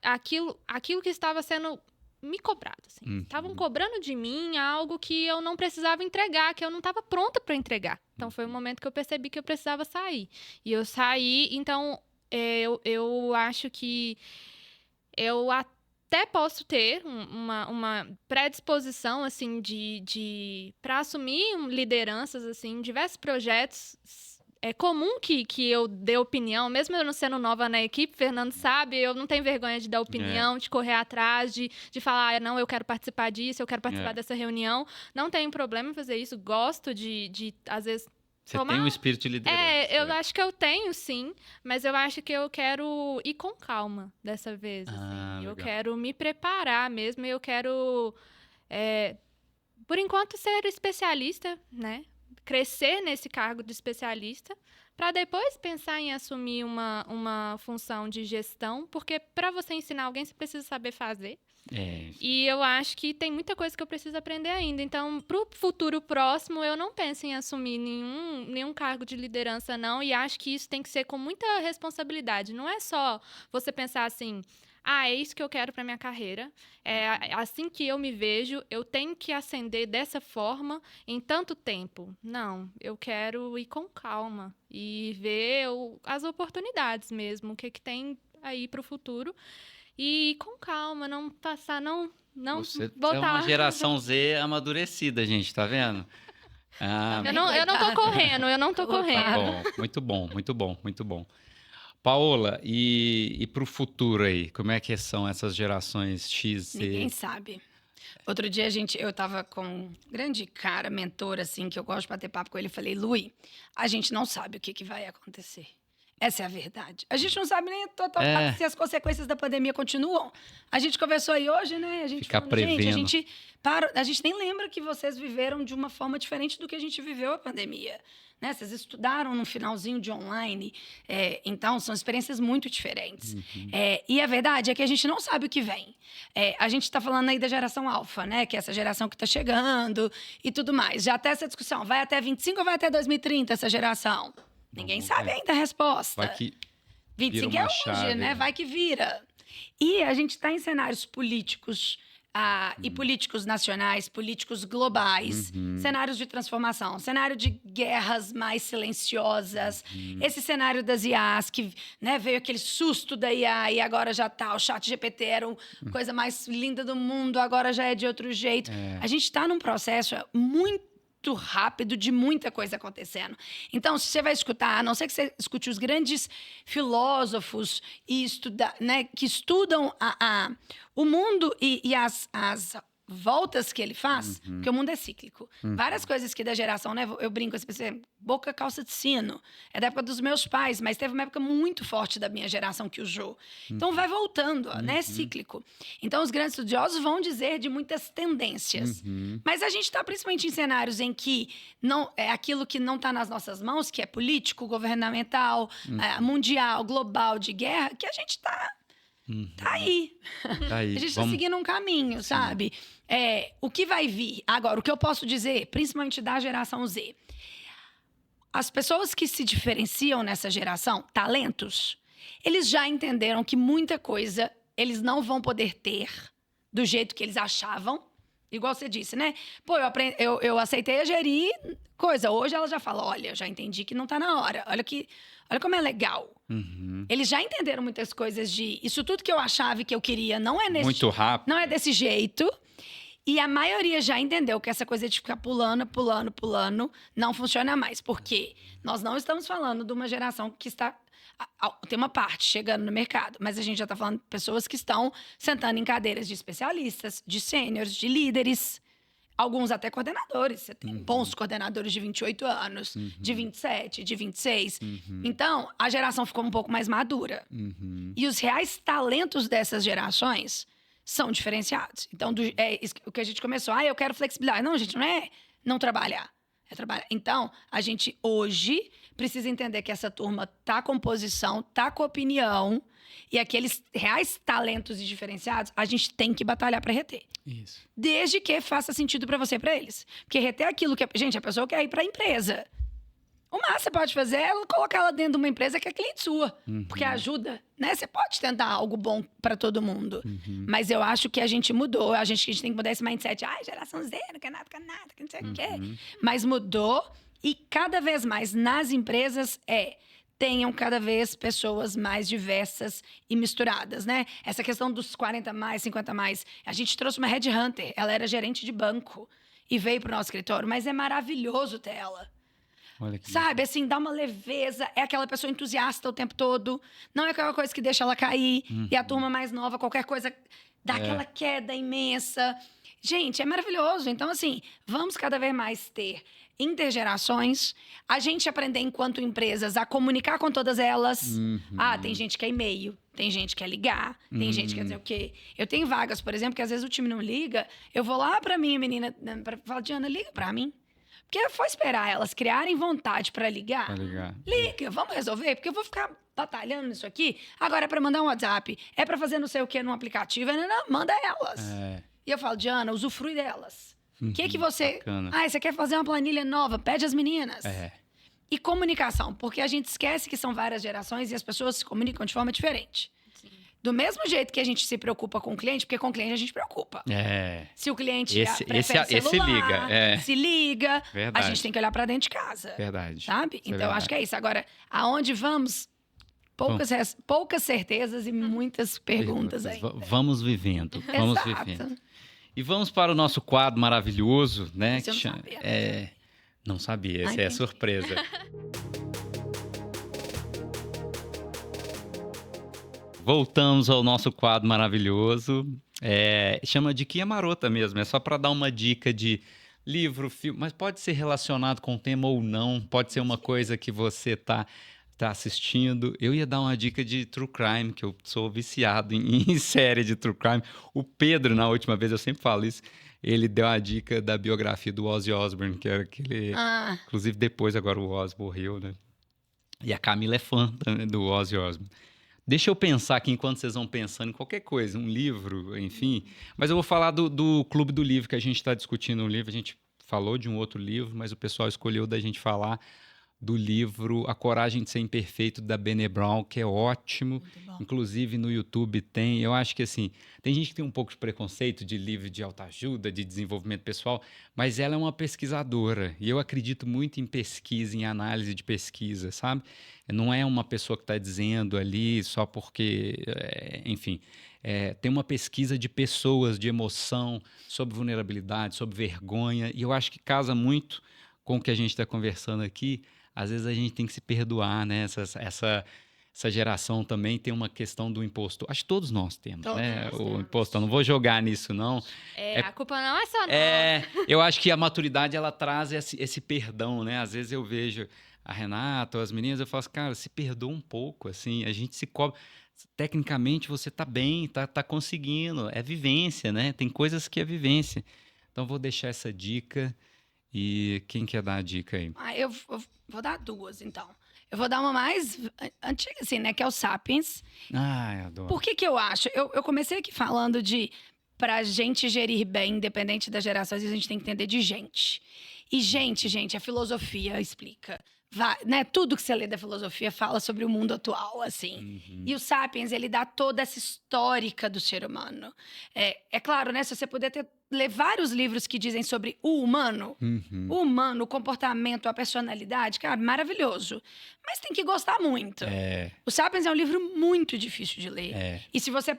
aquilo que estava sendo me cobrado, assim. Estavam cobrando de mim algo que eu não precisava entregar, que eu não estava pronta para entregar. Então, foi o momento que eu percebi que eu precisava sair. E eu saí, então, eu acho que eu até posso ter uma predisposição, assim, para assumir lideranças, assim, em diversos projetos. É comum que eu dê opinião, mesmo eu não sendo nova na equipe, Fernando sabe, eu não tenho vergonha de dar opinião, de correr atrás, de falar, não, eu quero participar disso, eu quero participar dessa reunião. Não tenho problema em fazer isso, gosto de às vezes, Você tem um espírito de liderança. Eu acho que eu tenho, sim, mas eu acho que eu quero ir com calma dessa vez. Assim. Eu quero me preparar mesmo, eu quero, por enquanto, ser especialista, né? Crescer nesse cargo de especialista, para depois pensar em assumir uma função de gestão, porque para você ensinar alguém, você precisa saber fazer. E eu acho que tem muita coisa que eu preciso aprender ainda. Então, para o futuro próximo, eu não penso em assumir nenhum cargo de liderança, não. E acho que isso tem que ser com muita responsabilidade. Não é só você pensar assim... é isso que eu quero para minha carreira. É assim que eu me vejo, eu tenho que ascender dessa forma em tanto tempo. Não, eu quero ir com calma e ver as oportunidades mesmo, o que tem aí para o futuro. E ir com calma, não passar, não Você botar... é uma geração Z amadurecida, gente, tá vendo? Eu não tô correndo. Muito bom. Paola, e para o futuro aí? Como é que são essas gerações X, Z? Ninguém sabe. Outro dia eu tava com um grande cara, mentor, assim, que eu gosto de bater papo com ele. Falei, Lui, a gente não sabe o que vai acontecer. Essa é a verdade. A gente não sabe nem se as consequências da pandemia continuam. A gente conversou aí hoje, né? A gente fica prevendo. A gente nem lembra que vocês viveram de uma forma diferente do que a gente viveu a pandemia. Né? Vocês estudaram no finalzinho de online, então são experiências muito diferentes. E a verdade é que a gente não sabe o que vem. A gente está falando aí da geração alfa, né? Que é essa geração que está chegando e tudo mais. Já até essa discussão, vai até 25 ou vai até 2030 essa geração? Ninguém sabe ainda a resposta. Vai que 25 é hoje, chave, né? Vai que vira. E a gente está em cenários políticos e políticos nacionais, políticos globais, cenários de transformação, cenário de guerras mais silenciosas, esse cenário das IAs, que veio aquele susto da IA e agora já tá, o ChatGPT era a coisa mais linda do mundo, agora já é de outro jeito. A gente está num processo muito rápido de muita coisa acontecendo. Então, se você vai escutar, a não ser que você escute os grandes filósofos que estudam o mundo e as voltas que ele faz, porque o mundo é cíclico. Várias coisas que da geração, né? Eu brinco assim, boca calça de sino. É da época dos meus pais, mas teve uma época muito forte da minha geração que usou. Então vai voltando, né? É cíclico. Então os grandes estudiosos vão dizer de muitas tendências. Mas a gente está principalmente em cenários em que não é aquilo que não está nas nossas mãos, que é político, governamental, mundial, global, de guerra, que a gente está tá aí. A gente está seguindo um caminho, sabe? O que vai vir? Agora, o que eu posso dizer, principalmente da geração Z, as pessoas que se diferenciam nessa geração, talentos, eles já entenderam que muita coisa eles não vão poder ter do jeito que eles achavam, Igual você disse, né? Pô, eu aceitei a gerir coisa. Hoje ela já fala, olha, eu já entendi que não tá na hora. Olha como é legal. Eles já entenderam muitas coisas de... Isso tudo que eu achava que eu queria não é Muito rápido. Não é desse jeito. E a maioria já entendeu que essa coisa de ficar pulando não funciona mais. Porque nós não estamos falando de uma geração que está... Tem uma parte chegando no mercado, mas a gente já está falando de pessoas que estão sentando em cadeiras de especialistas, de sêniores, de líderes, alguns até coordenadores. Você tem bons coordenadores de 28 anos, de 27, de 26. Então, a geração ficou um pouco mais madura. E os reais talentos dessas gerações são diferenciados. Então, o que a gente começou, eu quero flexibilidade. Não, gente, não é não trabalhar. É trabalhar. Então, a gente hoje precisa entender que essa turma tá com posição, tá com opinião, e aqueles reais talentos e diferenciados, a gente tem que batalhar para reter. Isso. Desde que faça sentido para você e para eles. Porque reter aquilo que... Gente, a pessoa quer ir para a empresa. O máximo que você pode fazer é colocar ela dentro de uma empresa que é cliente sua. Porque ajuda, né? Você pode tentar algo bom para todo mundo. Mas eu acho que a gente mudou. A gente tem que mudar esse mindset. Geração Z, não quer nada, que não sei o quê. Mas mudou. E cada vez mais nas empresas tenham cada vez pessoas mais diversas e misturadas, né? Essa questão dos 40 mais, 50 mais. A gente trouxe uma headhunter. Ela era gerente de banco e veio pro nosso escritório. Mas é maravilhoso ter ela. Sabe, assim, dá uma leveza. É aquela pessoa entusiasta o tempo todo. Não é aquela coisa que deixa ela cair. E a turma mais nova, qualquer coisa, dá aquela queda imensa. Gente, é maravilhoso. Então, assim, vamos cada vez mais ter intergerações. A gente aprender, enquanto empresas, a comunicar com todas elas. Tem gente que é e-mail. Tem gente que quer ligar. Tem gente que quer dizer o quê? Eu tenho vagas, por exemplo, que às vezes o time não liga. Eu vou lá pra minha menina, pra falar, Diana, liga pra mim. Porque foi esperar elas criarem vontade para ligar. Liga, vamos resolver, porque eu vou ficar batalhando nisso aqui. Agora é para mandar um WhatsApp, é para fazer não sei o que no aplicativo, não, manda elas. E eu falo, Diana, usufrui delas. O que você... Bacana. Você quer fazer uma planilha nova? Pede às meninas. E comunicação, porque a gente esquece que são várias gerações e as pessoas se comunicam de forma diferente. Do mesmo jeito que a gente se preocupa com o cliente, porque com o cliente a gente preocupa. Se o cliente prefere celular, se liga, a gente tem que olhar para dentro de casa. Sabe? Então, acho que é isso. Agora, aonde vamos? Poucas certezas e muitas perguntas aí. Vamos vivendo. Vamos vivendo. E vamos para o nosso quadro maravilhoso, né? Você não sabia. Não sabia, essa é a surpresa. Voltamos ao nosso quadro maravilhoso. Chama Diquinha Marota mesmo. É só para dar uma dica de livro, filme, mas pode ser relacionado com o tema ou não. Pode ser uma coisa que você tá assistindo. Eu ia dar uma dica de True Crime, que eu sou viciado em série de True Crime. O Pedro, na última vez, eu sempre falo isso, ele deu a dica da biografia do Ozzy Osbourne, que era aquele... Inclusive, depois, agora o Ozzy morreu, né? E a Camila é fã também do Ozzy Osbourne. Deixa eu pensar aqui, enquanto vocês vão pensando em qualquer coisa, um livro, enfim. Mas eu vou falar do Clube do Livro, que a gente está discutindo um livro. A gente falou de um outro livro, mas o pessoal escolheu da gente falar do livro A Coragem de Ser Imperfeito, da Brené Brown, que é ótimo. Inclusive no YouTube tem. Eu acho que assim, tem gente que tem um pouco de preconceito de livro de autoajuda, de desenvolvimento pessoal, mas ela é uma pesquisadora. E eu acredito muito em pesquisa, em análise de pesquisa, sabe? Não é uma pessoa que está dizendo ali só porque, enfim, tem uma pesquisa de pessoas, de emoção, sobre vulnerabilidade, sobre vergonha, e eu acho que casa muito com o que a gente está conversando aqui. Às vezes a gente tem que se perdoar, né? Essa geração também tem uma questão do impostor. Acho que todos nós temos, né? O impostor. Não vou jogar nisso, não. A culpa não é só nossa. Eu acho que a maturidade, ela traz esse perdão, né? Às vezes eu vejo a Renata ou as meninas, eu falo assim, cara, se perdoa um pouco, assim. A gente se cobra. Tecnicamente, você tá bem, tá conseguindo. É vivência, né? Tem coisas que é vivência. Então, vou deixar essa dica. E quem quer dar a dica aí? Eu vou dar duas, então. Eu vou dar uma mais antiga, assim, né? Que é o Sapiens. Eu adoro. Por que eu acho? Eu comecei aqui falando de... Pra gente gerir bem, independente das gerações, a gente tem que entender de gente. E gente, a filosofia explica. né, tudo que você lê da filosofia fala sobre o mundo atual, assim. E o Sapiens, ele dá toda essa histórica do ser humano. É claro, né, se você puder ler vários livros que dizem sobre o humano, o comportamento, a personalidade, cara, maravilhoso. Mas tem que gostar muito. O Sapiens é um livro muito difícil de ler. E se você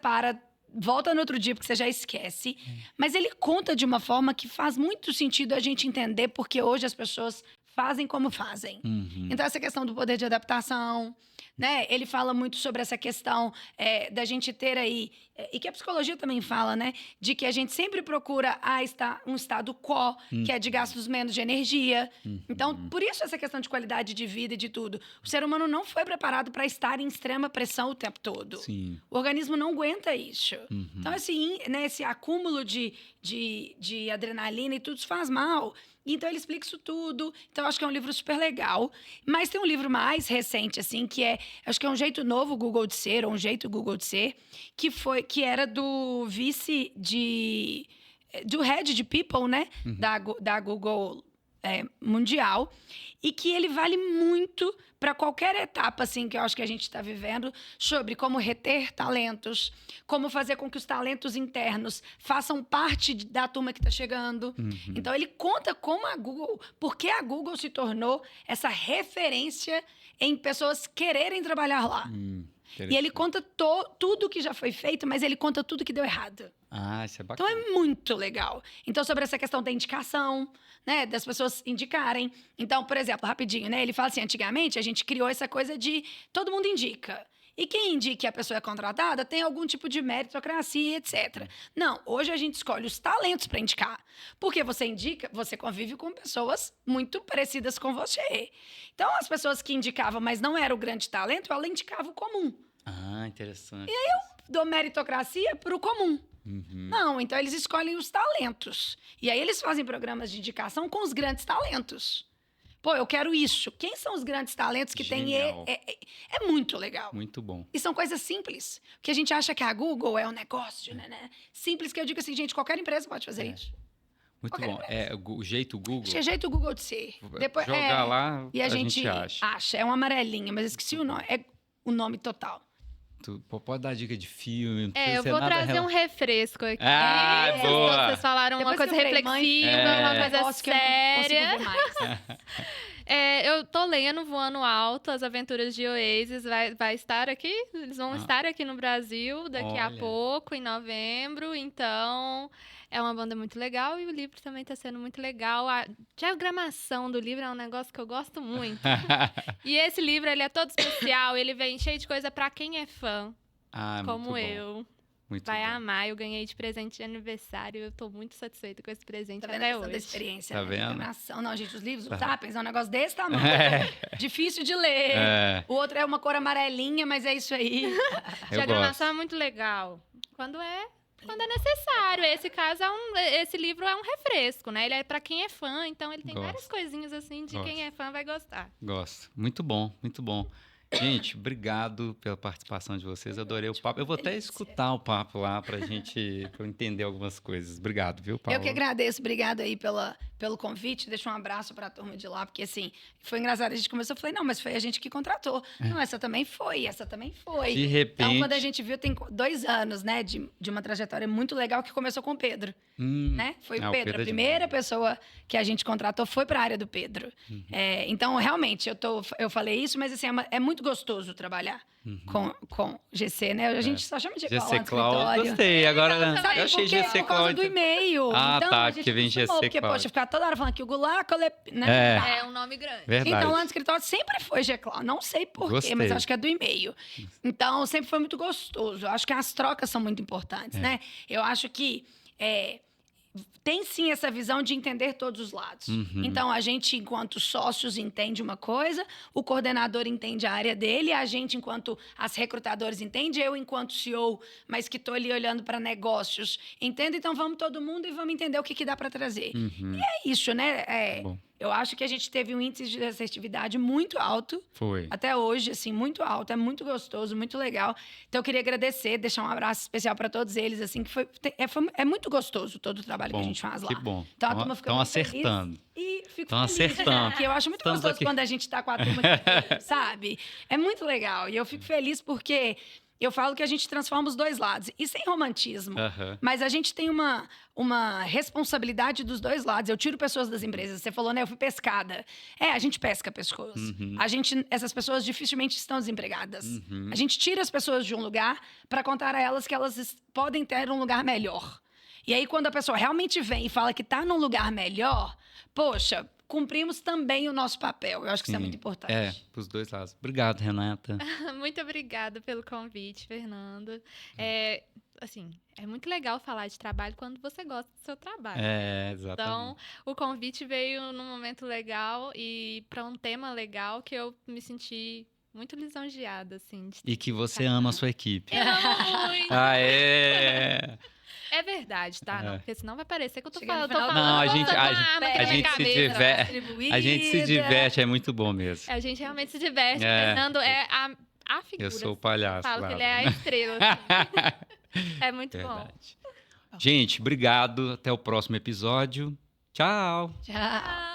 volta no outro dia, porque você já esquece. Mas ele conta de uma forma que faz muito sentido a gente entender porque hoje as pessoas fazem como fazem. Então, essa questão do poder de adaptação, né? Ele fala muito sobre essa questão da gente ter aí... e que a psicologia também fala, né? De que a gente sempre procura um estado quo, que é de gastos menos de energia. Então, por isso essa questão de qualidade de vida e de tudo. O ser humano não foi preparado para estar em extrema pressão o tempo todo. Sim. O organismo não aguenta isso. Então, esse acúmulo de adrenalina e tudo isso faz mal. Então, ele explica isso tudo. Então, eu acho que é um livro super legal. Mas tem um livro mais recente, assim, acho que é Um Jeito Novo Google de Ser, ou Um Jeito Google de Ser, que era do do head de People, né? Da Google mundial. E que ele vale muito para qualquer etapa, assim, que eu acho que a gente está vivendo, sobre como reter talentos, como fazer com que os talentos internos façam parte da turma que está chegando. Então, ele conta por que a Google se tornou essa referência em pessoas quererem trabalhar lá. E ele conta tudo que já foi feito, mas ele conta tudo que deu errado. Isso é bacana. Então, é muito legal. Então, sobre essa questão da indicação, né? Das pessoas indicarem. Então, por exemplo, rapidinho, né? Ele fala assim, antigamente a gente criou essa coisa de todo mundo indica. E quem indica que a pessoa é contratada tem algum tipo de meritocracia, etc. Não, hoje a gente escolhe os talentos para indicar. Porque você indica, você convive com pessoas muito parecidas com você. Então, as pessoas que indicavam, mas não era o grande talento, ela indicava o comum. Interessante. E aí eu dou meritocracia para o comum. Não, então eles escolhem os talentos. E aí eles fazem programas de indicação com os grandes talentos. Pô, eu quero isso. Quem são os grandes talentos que tem? É muito legal. Muito bom. E são coisas simples. Porque a gente acha que a Google é um negócio, né? Simples, que eu digo assim, gente, qualquer empresa pode fazer isso. Muito Qualquer bom. empresa. O jeito Google. Acho que é jeito Google de ser. Depois, Jogar lá, e a gente acha. É uma amarelinha, mas eu esqueci o nome. É o nome total. Tu pode dar dica de filme. Não eu precisa vou ser nada trazer um refresco aqui. Boa! Vocês falaram Depois uma coisa que eu falei, reflexiva, uma coisa séria. Eu não consigo ver mais. Eu tô lendo Voando Alto, As Aventuras de Oasis. Vai estar aqui. Eles vão estar aqui no Brasil daqui a pouco, em novembro. Então, é uma banda muito legal e o livro também tá sendo muito legal. A diagramação do livro é um negócio que eu gosto muito. E esse livro, ele é todo especial. Ele vem cheio de coisa pra quem é fã, como muito eu. Muito Vai bom. amar, eu ganhei de presente de aniversário. Eu tô muito satisfeita com esse presente Tá vendo até a questão da hoje. experiência, Tá né? vendo? Diagramação. Não, gente, os livros, o Sapiens é um negócio desse tamanho. Difícil de ler. O outro é uma cor amarelinha, mas é isso aí. Diagramação é muito legal. Quando é necessário. Esse livro é um refresco, né? Ele é pra quem é fã, então ele tem várias coisinhas assim de quem é fã vai gostar. Gosto. Muito bom, muito bom. Gente, obrigado pela participação de vocês. Adorei o papo. Eu vou até escutar o papo lá pra eu entender algumas coisas. Obrigado, viu, Paula? Eu que agradeço. Obrigado aí pelo convite. Deixa um abraço pra turma de lá, porque assim, foi engraçado. A gente começou, eu falei, não, mas foi a gente que contratou. Não, essa também foi. De repente... Então, quando a gente viu, tem 2 anos, né, de uma trajetória muito legal que começou com o Pedro, né? Foi o Pedro. A primeira pessoa que a gente contratou foi pra área do Pedro. Então, realmente, eu falei isso, mas assim, é muito gostoso trabalhar com GC, né? A gente só chama de GC Cloud. Gostei. Agora, eu achei GC Cloud. Por causa do e-mail. Então, tá, porque vem GC Cloud. Porque, poxa, ficar toda hora falando que o Goulart, né? É um nome grande. Verdade. Então, lá no escritório sempre foi G-Cloud. Não sei porquê, mas acho que é do e-mail. Então, sempre foi muito gostoso. Eu acho que as trocas são muito importantes, né? Eu acho que tem sim essa visão de entender todos os lados. Então, a gente, enquanto sócios, entende uma coisa, o coordenador entende a área dele, a gente, enquanto as recrutadoras, entende, eu, enquanto CEO, mas que estou ali olhando para negócios, entendo. Então, vamos todo mundo e vamos entender o que dá para trazer. E é isso, né? Eu acho que a gente teve um índice de assertividade muito alto. Foi. Até hoje, assim, muito alto. É muito gostoso, muito legal. Então, eu queria agradecer, deixar um abraço especial para todos eles, assim, que é muito gostoso todo o trabalho que a gente faz lá. Que bom. Então, a turma fica muito acertando. E fico Estão feliz, acertando. porque eu acho muito Estamos gostoso aqui. quando a gente tá com a turma aqui, sabe? É muito legal. E eu fico feliz porque eu falo que a gente transforma os dois lados. E sem romantismo. Aham. Mas a gente tem uma responsabilidade dos dois lados. Eu tiro pessoas das empresas. Você falou, né? Eu fui pescada. A gente pesca pessoas. Essas pessoas dificilmente estão desempregadas. A gente tira as pessoas de um lugar para contar a elas que elas podem ter um lugar melhor. E aí, quando a pessoa realmente vem e fala que está num lugar melhor, poxa, cumprimos também o nosso papel. Eu acho que isso é muito importante. Para os dois lados. Obrigado, Renata. Muito obrigada pelo convite, Fernando. Assim, é muito legal falar de trabalho quando você gosta do seu trabalho. Exatamente. Então, o convite veio num momento legal e para um tema legal que eu me senti muito lisonjeada, assim. E que você ama a sua equipe. Eu amo muito. É verdade, tá? Não, porque senão vai parecer que eu tô falando. Não, a gente se diverte, é muito bom mesmo. A gente realmente se diverte. Fernando é a figura. Eu sou o palhaço. Eu falo lá. que ele é a estrela. Assim. É muito bom. Gente, obrigado. Até o próximo episódio. Tchau. Tchau.